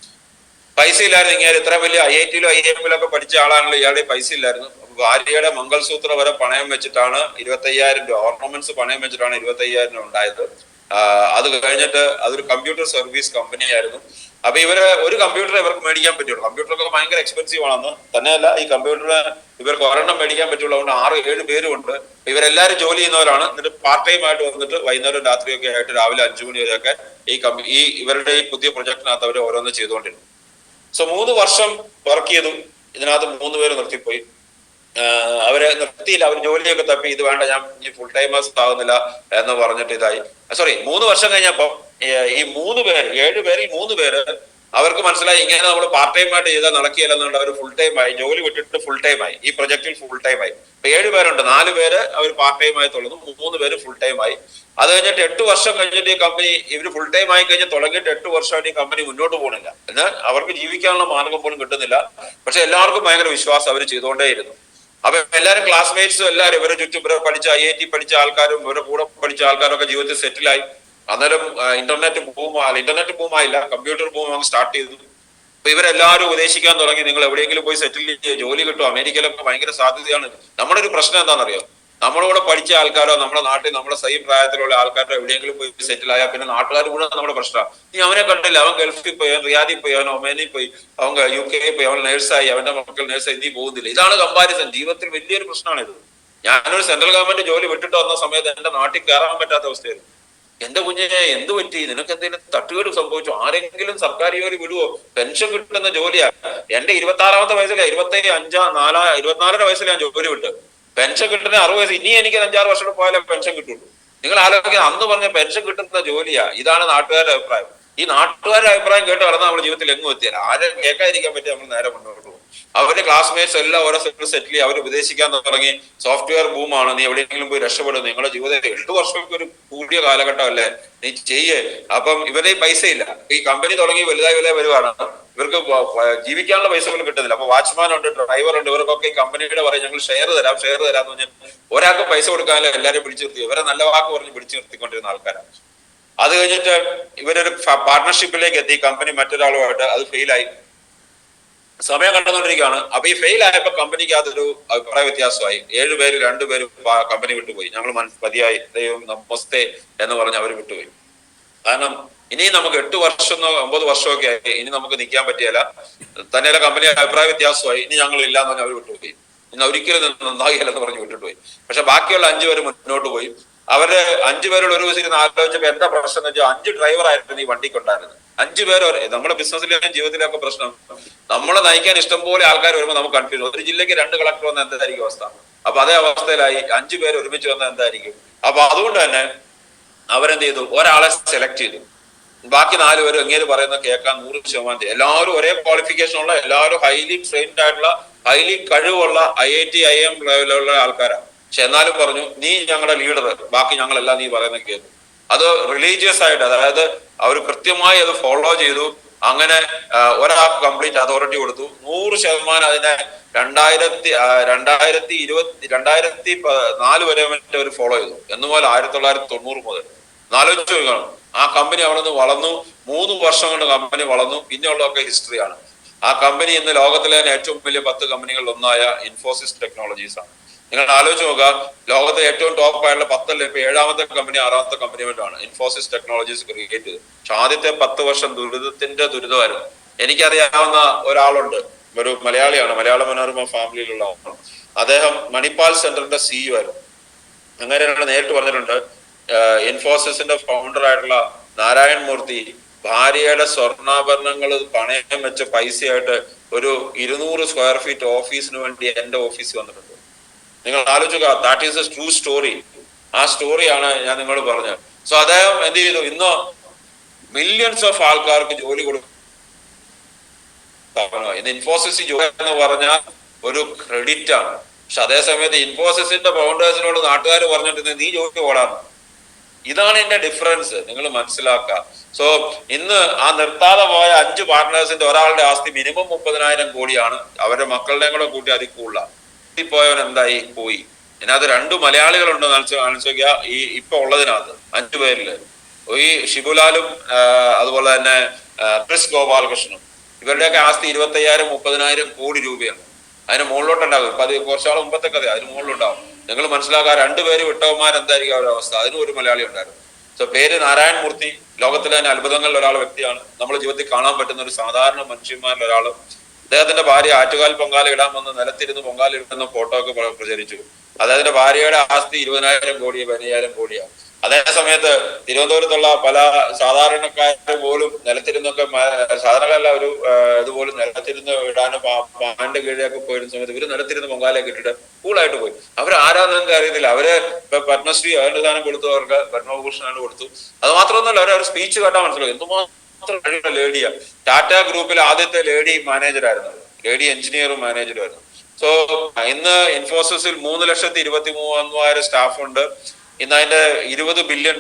പൈസ ഇല്ലായിരുന്നു. ഇങ്ങനെ ഇത്ര വലിയ IIT-യിലും IIM-ലും പഠിച്ച ആളാണല്ലോ. ഇയാളുടെ പൈസ ഇല്ലായിരുന്നു. ഭാര്യയുടെ മംഗൾസൂത്ര വരെ പണയം വെച്ചിട്ടാണ് 25,000 രൂപ, ഓർണമെന്റ്സ് പണയം വെച്ചിട്ടാണ് 25,000 ഉണ്ടായത്. അത് കഴിഞ്ഞിട്ട് അതൊരു കമ്പ്യൂട്ടർ സർവീസ് കമ്പനി ആയിരുന്നു. അപ്പൊ ഒരു കമ്പ്യൂട്ടർ ഇവർക്ക് മേടിക്കാൻ പറ്റുള്ളൂ. കമ്പ്യൂട്ടറൊക്കെ ഭയങ്കര എക്സ്പെൻസീവ് ആണെന്ന് തന്നെയല്ല, ഈ കമ്പ്യൂട്ടർ ഇവർക്ക് ഒരെണ്ണം മേടിക്കാൻ പറ്റുള്ളൂ. അതുകൊണ്ട് 6-7 പേരും ഉണ്ട്. ഇവരെല്ലാവരും ജോലി ചെയ്യുന്നവരാണ്. എന്നിട്ട് പാർട്ട് ടൈം ആയിട്ട് വന്നിട്ട് വൈകുന്നേരം രാത്രിയൊക്കെ ആയിട്ട് രാവിലെ 5 മണി വരെയൊക്കെ ഇവരുടെ ഈ പുതിയ പ്രൊജക്ടിനകത്ത് അവർ ഓരോന്ന് ചെയ്തുകൊണ്ടിരുന്നു. സോ 3 വർഷം വർക്ക് ചെയ്തു. ഇതിനകത്ത് 3 പേര് നിർത്തിപ്പോയി. അവരെ നിർത്തിയില്ല. അവർ ജോലിയൊക്കെ തപ്പി. ഇത് വേണ്ട, ഞാൻ ഈ ഫുൾ ടൈമേഴ്സ് ആവുന്നില്ല എന്ന് പറഞ്ഞിട്ട് ഇതായി. 3 വർഷം കഴിഞ്ഞപ്പോ ഈ 3 പേര്, 7 പേരിൽ 3 പേര് അവർക്ക് മനസ്സിലായി ഇങ്ങനെ നമ്മൾ പാർട്ട് ടൈം ആയിട്ട് ചെയ്താൽ നടക്കുകയല്ലെന്നുണ്ട്. അവർ ഫുൾ ടൈം ആയി, ജോലി വിട്ടിട്ട് ഫുൾ ടൈം ആയി, ഈ പ്രൊജക്റ്റിൽ ഫുൾ ടൈം ആയി. ഇപ്പൊ 7 പേരുണ്ട്. 4 പേര് അവർ പാർട്ട് ടൈം ആയി തുടങ്ങുന്നു, 3 പേര് ഫുൾ ടൈം ആയി. അത് കഴിഞ്ഞിട്ട് 8 വർഷം കഴിഞ്ഞിട്ട് ഈ കമ്പനി ഇവർ ഫുൾ ടൈം ആയി കഴിഞ്ഞ് തുടങ്ങിയിട്ട് 8 വർഷമായിട്ട് ഈ കമ്പനി മുന്നോട്ട് പോകുന്നില്ല. എന്നാൽ അവർക്ക് ജീവിക്കാനുള്ള മാർഗം പോലും കിട്ടുന്നില്ല. പക്ഷെ എല്ലാവർക്കും ഭയങ്കര വിശ്വാസം, അവർ ചെയ്തുകൊണ്ടേയിരുന്നു. അപ്പൊ എല്ലാവരും ക്ലാസ്മേറ്റ്സും എല്ലാവരും ഇവരെ ചുറ്റും ഇവരെ പഠിച്ച IIT പഠിച്ച ആൾക്കാരും ഇവരുടെ കൂടെ പഠിച്ച ആൾക്കാരും ഒക്കെ ജീവിതത്തിൽ സെറ്റിലായി. അന്നേരം ഇന്റർനെറ്റ് ബൂമായില്ല, കമ്പ്യൂട്ടർ ബൂം അങ്ങ് സ്റ്റാർട്ട് ചെയ്തു. അപ്പൊ ഇവരെല്ലാവരും ഉപദേശിക്കാൻ തുടങ്ങി, നിങ്ങൾ എവിടെയെങ്കിലും പോയി സെറ്റിൽ ചെയ്യുക, ജോലി കിട്ടും. അമേരിക്കയിലൊക്കെ ഭയങ്കര സാധ്യതയാണ്. നമ്മുടെ ഒരു പ്രശ്നം എന്താണെന്നറിയോ? നമ്മളോട് പഠിച്ച ആൾക്കാരോ നമ്മുടെ നാട്ടിൽ നമ്മുടെ സെയിം പ്രായത്തിലുള്ള ആൾക്കാരോ എവിടെയെങ്കിലും പോയി സെറ്റിൽ ആയാൽ പിന്നെ നാട്ടുകാർ കൂടെ നമ്മുടെ പ്രശ്നമാണ്. നീ അവനെ കണ്ടില്ല, അവൻ ഗൾഫിൽ പോയി, അവൻ റിയാദിൽ പോയി, അവൻ ഒമാനിൽ പോയി, അവൻ UK പോയി, അവൻ നേഴ്സായി, അവന്റെ മക്കൾ നേഴ്സായി, നീ പോകുന്നില്ല. ഇതാണ് കമ്പാരിസൺ. ജീവിതത്തിൽ വലിയൊരു പ്രശ്നമാണ് ഇത്. ഞാനൊരു സെൻട്രൽ ഗവൺമെന്റ് ജോലി വിട്ടിട്ട് വന്ന സമയത്ത് എന്റെ നാട്ടിൽ കയറാൻ പറ്റാത്ത അവസ്ഥയായിരുന്നു. എന്റെ കുഞ്ഞിനെ എന്ത് പറ്റി, നിനക്ക് എന്തെങ്കിലും തട്ടുകേട് സംഭവിച്ചു, ആരെങ്കിലും സർക്കാർ ജോലി വിടുവോ, പെൻഷൻ കിട്ടുന്ന ജോലിയാ. എന്റെ 26-ാമത്തെ വയസ്സിലെ 24 വയസ്സിൽ ഞാൻ ജോലി വിട്ട്, പെൻഷൻ കിട്ടുന്ന 60 വയസ്സ്. ഇനി എനിക്ക് 5-6 വർഷം പോയാലേ പെൻഷൻ കിട്ടുള്ളൂ. നിങ്ങൾ ആലോചിക്കുക, അന്ന് പറഞ്ഞ പെൻഷൻ കിട്ടുന്ന ജോലിയാ. ഇതാണ് നാട്ടുകാരുടെ അഭിപ്രായം. ഈ നാട്ടുകാരുടെ അഭിപ്രായം കേട്ട് നടന്നാൽ നമ്മുടെ ജീവിതത്തിൽ എങ്ങും എത്തിയാൽ ആരും കേൾക്കാതിരിക്കാൻ പറ്റി നമ്മൾ നേരെ മുന്നോട്ട് പോകും. അവരുടെ ക്ലാസ്മേറ്റ്സ് എല്ലാം ഓരോ സെറ്റിൽ അവർ ഉപദേശിക്കാൻ തുടങ്ങി. സോഫ്റ്റ്വെയർ ബൂമാണ്, നീ എവിടെയെങ്കിലും പോയി രക്ഷപ്പെടും, നിങ്ങളുടെ ജീവിതത്തിൽ 8 വർഷമൊക്കെ ഒരു കൂടിയ കാലഘട്ടം അല്ലേ, നീ ചെയ്യേ. അപ്പം ഇവരുടെ പൈസ ഇല്ല. ഈ കമ്പനി തുടങ്ങി വലുതായി വരുവാണ്, ഇവർക്ക് ജീവിക്കാനുള്ള പൈസ പോലും കിട്ടുന്നില്ല. അപ്പൊ വാച്ച്മാൻ ഉണ്ട്, ഡ്രൈവർ ഉണ്ട്, ഇവർക്കൊക്കെ ഈ കമ്പനിയുടെ പറയും ഞങ്ങൾ ഷെയർ തരാന്ന് പറഞ്ഞാൽ ഒരാൾക്ക് പൈസ കൊടുക്കാനല്ല എല്ലാവരും പിടിച്ചു നിർത്തി. ഇവരെ നല്ല വാക്ക് പറഞ്ഞ് പിടിച്ചു നിർത്തിക്കൊണ്ടിരുന്ന ആൾക്കാരാണ്. അത് കഴിഞ്ഞിട്ട് ഇവരൊരു പാർട്ണർഷിപ്പിലേക്ക് എത്തി, കമ്പനി മറ്റൊരാളുമായിട്ട്, അത് ഫെയിലായി. സമയം കണ്ടുകൊണ്ടിരിക്കുകയാണ്. അപ്പൊ ഈ ഫെയിൽ ആയപ്പോ കമ്പനിക്ക് അതൊരു അഭിപ്രായ വ്യത്യാസമായി. 7 പേര് 2 പേര് കമ്പനി വിട്ടുപോയി. ഞങ്ങൾ മതിയായി, ദൈവം നമസ്തേ എന്ന് പറഞ്ഞ് അവർ വിട്ടുപോയി. കാരണം ഇനി നമുക്ക് 8 വർഷമോ 9 വർഷമൊക്കെ ആയി, ഇനി നമുക്ക് നിൽക്കാൻ പറ്റിയല്ല. തന്നെയല്ല, കമ്പനി അഭിപ്രായ വ്യത്യാസമായി, ഇനി ഞങ്ങൾ ഇല്ലാന്ന് പറഞ്ഞ് അവർ വിട്ടുപോയി. ഇന്ന് ഒരിക്കലും നന്നാകില്ലെന്ന് പറഞ്ഞ് വിട്ടുപോയി. പക്ഷെ ബാക്കിയുള്ള 5 പേര് മുന്നോട്ട് പോയി. അവര് 5 പേരോട് ഒരു ദിവസം ഇരുന്ന് ആലോചിച്ചപ്പോ എന്താ പ്രശ്നം എന്ന് വെച്ചാൽ 5 ഡ്രൈവർ ആയിരുന്നു ഈ വണ്ടിക്കുണ്ടായിരുന്നത്. 5 പേര് നമ്മുടെ ബിസിനസ്സിലെയും ജീവിതത്തിലൊക്കെ പ്രശ്നം, നമ്മളെ നയിക്കാൻ ഇഷ്ടംപോലെ ആൾക്കാർ വരുമ്പോൾ നമുക്ക് കൺഫ്യൂഷൻ. ഒരു ജില്ലയ്ക്ക് 2 കളക്ടർ വന്ന എന്തായിരിക്കും അവസ്ഥ? അപ്പൊ അതേ അവസ്ഥയിലായി 5 പേര് ഒരുമിച്ച് വന്ന എന്തായിരിക്കും? അപ്പൊ അതുകൊണ്ട് തന്നെ അവരെന്ത് ചെയ്തു, ഒരാളെ സെലക്ട് ചെയ്തു. ബാക്കി 4 പേരും എങ്ങനെ പറയുന്ന കേൾക്കാൻ 100% എല്ലാവരും ഒരേ ക്വാളിഫിക്കേഷൻ ഉള്ള, എല്ലാവരും ഹൈലി ട്രെയിൻഡ് ആയിട്ടുള്ള, ഹൈലി കഴിവുള്ള IIT IIM ലെവലുള്ള ആൾക്കാരാണ്. പക്ഷെ എന്നാലും പറഞ്ഞു, നീ ഞങ്ങളുടെ ലീഡർ, ബാക്കി ഞങ്ങളെല്ലാം നീ പറയുന്ന കേൾക്കും. അത് റിലീജിയസ് ആയിട്ട്, അതായത് അവർ കൃത്യമായി അത് ഫോളോ ചെയ്തു. അങ്ങനെ ഒരാൾക്ക് കംപ്ലീറ്റ് അതോറിറ്റി കൊടുത്തു. 100% അതിനെ 2004 വരെ അവർ ഫോളോ ചെയ്തു. എന്നുപോലെ 1990 മുതൽ. ആലോചിച്ചു നോക്കണം, ആ കമ്പനി അവിടെ നിന്ന് വളർന്നു. 3 വർഷം കൊണ്ട് കമ്പനി വളർന്നു. പിന്നെയുള്ളതൊക്കെ ഹിസ്റ്ററിയാണ്. ആ കമ്പനി ഇന്ന് ലോകത്തിലെ ഏറ്റവും വലിയ 10 കമ്പനികളിൽ ഒന്നായ ഇൻഫോസിസ് ടെക്നോളജീസ് ആണ്. നിങ്ങൾ ആലോചിച്ച് നോക്കുക, ലോകത്തെ ഏറ്റവും ടോപ്പ് ആയിട്ടുള്ള 10 ഇപ്പൊ 7-ാമത്തെ കമ്പനി 6-ാമത്തെ കമ്പനി മറ്റാണ് ഇൻഫോസിസ് ടെക്നോളജീസ് ക്രിയേറ്റ് ചെയ്തത്. പക്ഷെ ആദ്യത്തെ 10 വർഷം ദുരിതമായിരുന്നു. എനിക്കറിയാവുന്ന ഒരാളുണ്ട്, ഒരു മലയാളിയാണ്, മലയാള മനോരമ ഫാമിലിയിലുള്ള ആളാണ്. അദ്ദേഹം മണിപ്പാൽ സെന്ററിന്റെ CEO ആയിരുന്നു. അങ്ങനെ നേരിട്ട് പറഞ്ഞിട്ടുണ്ട്, ഇൻഫോസിസിന്റെ ഫൗണ്ടർ ആയിട്ടുള്ള നാരായൺ മൂർത്തി ഭാര്യയുടെ സ്വർണ്ണാഭരണങ്ങൾ പണയം വെച്ച പൈസയായിട്ട് ഒരു 200 സ്ക്വയർ ഫീറ്റ് ഓഫീസിന് വേണ്ടി എന്റെ ഓഫീസിൽ വന്നിട്ടുണ്ട്. നിങ്ങൾ ആലോചിക്കുക, that is A true story. ആ സ്റ്റോറിയാണ് ഞാൻ നിങ്ങളോട് പറഞ്ഞത്. സോ അദ്ദേഹം എന്ത് ചെയ്തു, ഇന്ന് മില്യൺസ് ഓഫ് ആൾക്കാർക്ക് ജോലി കൊടുക്കും. ഇന്ന് ഇൻഫോസിസ് ജോലി എന്ന് പറഞ്ഞാൽ ഒരു ക്രെഡിറ്റ് ആണ്. പക്ഷെ അതേസമയത്ത് ഇൻഫോസിസിന്റെ ഫൗണ്ടേഴ്സിനോട് നാട്ടുകാർ പറഞ്ഞിട്ട് നീ ജോലി ഓടാണ്. ഇതാണ് ഇതിന്റെ ഡിഫറൻസ്, നിങ്ങൾ മനസ്സിലാക്കുക. സോ ഇന്ന് ആ നിർത്താതെ പോയ 5 പാർട്ട്നേഴ്സിന്റെ ഒരാളുടെ ആസ്തി മിനിമം 30,000 കോടിയാണ്. അവരുടെ മക്കളുടെയും കൂടെ കൂട്ടി അതിൽ കൂടുതലാണ്. പോയവൻ എന്തായി പോയി. ഇതിനകത്ത് 2 മലയാളികളുണ്ട് കാണിച്ചോക്കിയ ഈ ഇപ്പൊ ഉള്ളതിനകത്ത് 5 പേരില് ഈ ഷിബുലാലും അതുപോലെ തന്നെ ക്രിസ് ഗോപാലകൃഷ്ണനും. ഇവരുടെയൊക്കെ ആസ്തി 25,000-30,000 കോടി രൂപയാണ്. അതിന് മുകളിലോട്ടുണ്ടാകും. ഇപ്പൊ അത് കുറച്ചാൾ മുമ്പത്തെ കഥ, അതിന് മുകളിലുണ്ടാവും. നിങ്ങൾ മനസ്സിലാക്കുക, 2 പേര് വിട്ടവന്മാർ എന്തായിരിക്കും അവരുടെ അവസ്ഥ. അതിനും ഒരു മലയാളി ഉണ്ടായിരുന്നു. സോ പേര് നാരായൺ മൂർത്തി. ലോകത്തിലെ തന്നെ അത്ഭുതങ്ങളിൽ ഒരാൾ വ്യക്തിയാണ്. നമ്മുടെ ജീവിതത്തിൽ കാണാൻ പറ്റുന്ന ഒരു സാധാരണ മനുഷ്യന്മാരിൽ ഒരാൾ. അദ്ദേഹത്തിന്റെ ഭാര്യ ആറ്റുകാൽ പൊങ്കാല ഇടാൻ വന്ന് നിലത്തിരുന്ന് പൊങ്കാല ഇടുന്ന ഫോട്ടോ ഒക്കെ പ്രചരിച്ചു. അദ്ദേഹത്തിന്റെ ഭാര്യയുടെ ആസ്തി 20,000 കോടി 15,000 കോടിയാണ്. അതേ സമയത്ത് തിരുവനന്തപുരത്തുള്ള പല സാധാരണക്കാർ പോലും നിലത്തിരുന്നൊക്കെ, സാധാരണക്കാരല്ല, ഒരു ഇതുപോലും നിലത്തിരുന്ന് ഇടാനും പാന്റെ കീഴൊക്കെ പോയിരുന്ന സമയത്ത് ഇവര് നിലത്തിരുന്ന് പൊങ്കാലയൊക്കെ ഇട്ടിട്ട് കൂളായിട്ട് പോയി. അവർ ആരാധനക്ക് അറിയത്തില്ല. അവര് ഇപ്പൊ പത്മശ്രീ അവരുടെ സ്ഥാനം കൊടുത്തു, അവർക്ക് പത്മഭൂഷണാണ് കൊടുത്തു. അത് മാത്രമൊന്നുമല്ല, അവരൊരു സ്പീച്ച് കേട്ടാൽ മനസ്സിലാവും എന്തുമാത്രം കഴിവുള്ള ലേഡിയാ. ടാറ്റ ഗ്രൂപ്പിൽ ആദ്യത്തെ ലേഡി മാനേജറായിരുന്നു, ലേഡി എഞ്ചിനീയറും മാനേജറുമായിരുന്നു. സോ ഇന്ന് ഇൻഫോസിസിൽ 3,23,000 സ്റ്റാഫ് ഉണ്ട്. ഇന്ന് അതിന്റെ $20 ബില്യൺ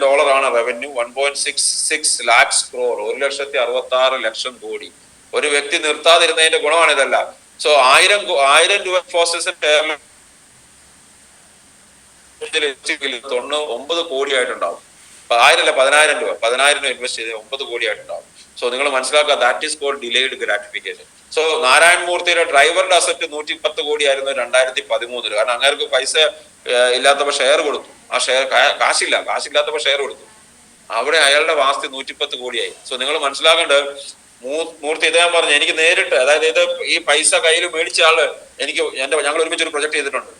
റവന്യൂ. 1.66 lakhs crore, 1,66,00,000 കോടി. ഒരു വ്യക്തി നിർത്താതിരുന്നതിന്റെ ഗുണമാണ് ഇതല്ല. സോ 1,000 രൂപ ഇൻഫോസിസിന്റെ 9 കോടി ആയിട്ടുണ്ടാവും. 1000 രൂപ 10,000 രൂപ ഇൻവെസ്റ്റ് ചെയ്ത് 9 കോടിയായിട്ടുണ്ടാവും. സോ നിങ്ങൾ മനസ്സിലാക്കുക, that is called delayed gratification. So Narayan മൂർത്തിയുടെ ഡ്രൈവറിന്റെ അസറ്റ് 110 കോടിയായിരുന്നു 2013. കാരണം അങ്ങേർക്ക് പൈസ ഇല്ലാത്തപ്പോ ഷെയർ കൊടുത്തു. ആ ഷെയർ കാശില്ലാത്തപ്പോ ഷെയർ കൊടുത്തു. അവിടെ അയാളുടെ വാസ്തി 110 കോടിയായി. സോ നിങ്ങൾ മനസ്സിലാക്കേണ്ടത്, മൂർത്തി ഇദ്ദേഹം പറഞ്ഞു എനിക്ക് നേരിട്ട്, അതായത് ഇത് ഈ പൈസ കയ്യിൽ മേടിച്ച ആള് ഞങ്ങൾ ഒരുമിച്ച് ഒരു പ്രൊജക്ട് ചെയ്തിട്ടുണ്ട്.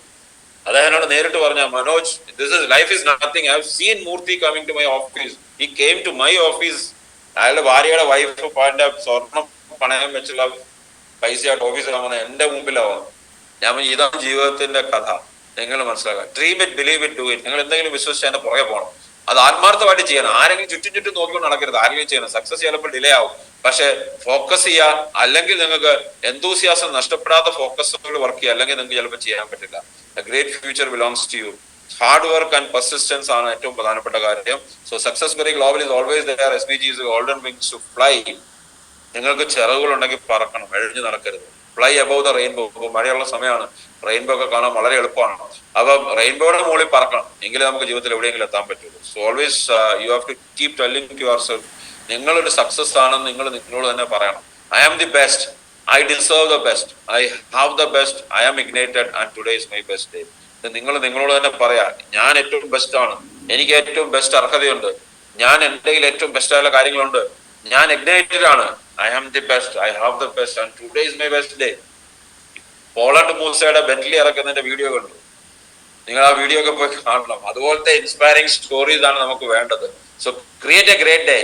അദ്ദേഹം നേരിട്ട് പറഞ്ഞ, Manoj, this is life is nothing. I have seen Murthy coming to my office. He came to my office. അയാളുടെ ഭാര്യയുടെ വൈഫ് സ്വർണം പണയം വെച്ചുള്ള പൈസയായിട്ട് ഓഫീസിൽ വന്ന എന്റെ മുമ്പിലാവുന്നു. ഞാൻ ഇതാണ് ജീവിതത്തിന്റെ കഥ. നിങ്ങൾ മനസ്സിലാക്കുക. Dream it, believe it, do it. നിങ്ങൾ എന്തെങ്കിലും വിശ്വസിച്ച് അതിന്റെ പുറകെ പോകണം. അത് ആത്മാർത്ഥമായിട്ട് ചെയ്യണം. ആരെങ്കിലും ചുറ്റും നോക്കിക്കൊണ്ട് നടക്കരുത്. ആരെങ്കിലും ചെയ്യണം. സക്സസ് ചിലപ്പോൾ ഡിലേ ആവും, പക്ഷെ ഫോക്കസ് ചെയ്യുക. അല്ലെങ്കിൽ നിങ്ങൾക്ക് എന്തൂസിയാസം നഷ്ടപ്പെടാത്ത ഫോക്കസുകൾ വർക്ക് ചെയ്യുക. അല്ലെങ്കിൽ നിങ്ങൾക്ക് ചിലപ്പോൾ ചെയ്യാൻ പറ്റില്ല. A great future belongs to you. Hard work and persistence ആണ് ഏറ്റവും പ്രധാനപ്പെട്ട കാര്യം. So success very global is always there. SBG is golden wings to fly. നിങ്ങൾക്ക് ചിറകുകൾ ഉണ്ടെങ്കിൽ പറക്കണം, എഴിഞ്ഞു നടക്കരുത്. Fly above the rainbow. മഴയുള്ള സമയമാണ്, റെയിൻബോ ഒക്കെ കാണാൻ വളരെ എളുപ്പമാണ്. അപ്പൊ റെയിൻബോയുടെ മുകളിൽ പറക്കണം, എങ്കിലേ നമുക്ക് ജീവിതത്തിൽ എവിടെയെങ്കിലും എത്താൻ പറ്റുള്ളൂ. So always you have to keep telling to your self, നിങ്ങളൊരു സക്സസ് ആണെന്ന് നിങ്ങൾ നിങ്ങളോട് തന്നെ പറയണം. I am the best, I deserve the best, I have the best, I am ignited and today is my best day. നിങ്ങൾ നിങ്ങളോട് തന്നെ പറയാ, ഞാൻ ഏറ്റവും ബെസ്റ്റ് ആണ്, എനിക്ക് ഏറ്റവും ബെസ്റ്റ് അർഹതയുണ്ട്, ഞാൻ എൻ്റെ കയ്യിൽ ഏറ്റവും ബെസ്റ്റ് ആയുള്ള കാര്യങ്ങളുണ്ട്, ഞാൻ ഇഗ്നൈറ്റഡ് ആണ്, I am the best, I have the best and today is my best day. Poland മൂസയുടെ ബെന്റ്ലി ഇറക്കുന്നതിന്റെ വീഡിയോ കണ്ടു. നിങ്ങൾ ആ വീഡിയോ ഒക്കെ പോയി കാണണം. അതുപോലത്തെ ഇൻസ്പയറിംഗ് സ്റ്റോറീസ് ആണ് നമുക്ക് വേണ്ടത്. So create A great day.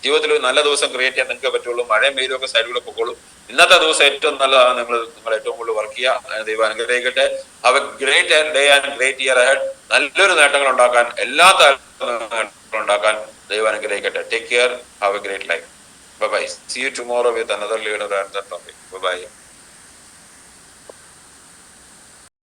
ജീവിതത്തിൽ ഒരു നല്ല ദിവസം ക്രിയേറ്റ് ചെയ്യാൻ നിങ്ങൾക്ക് പറ്റുള്ളൂ. മഴയും വെയിലും ഒക്കെ സൈഡിലൂടെ പൊക്കോളൂ. ഇന്നത്തെ ദിവസം ഏറ്റവും നല്ലതാണ്. നിങ്ങൾ ഏറ്റവും കൂടുതൽ വർക്ക് ചെയ്യുക. ദൈവം അനുഗ്രഹിക്കട്ടെ. Have A great day and great year ahead. നല്ലൊരു നേട്ടങ്ങൾ ഉണ്ടാക്കാൻ, എല്ലാ നേട്ടങ്ങളും ഉണ്ടാക്കാൻ ദൈവം അനുഗ്രഹിക്കട്ടെ. Take care. Have A great life. Bye bye. See you tomorrow with another leader and the topic. Bye bye.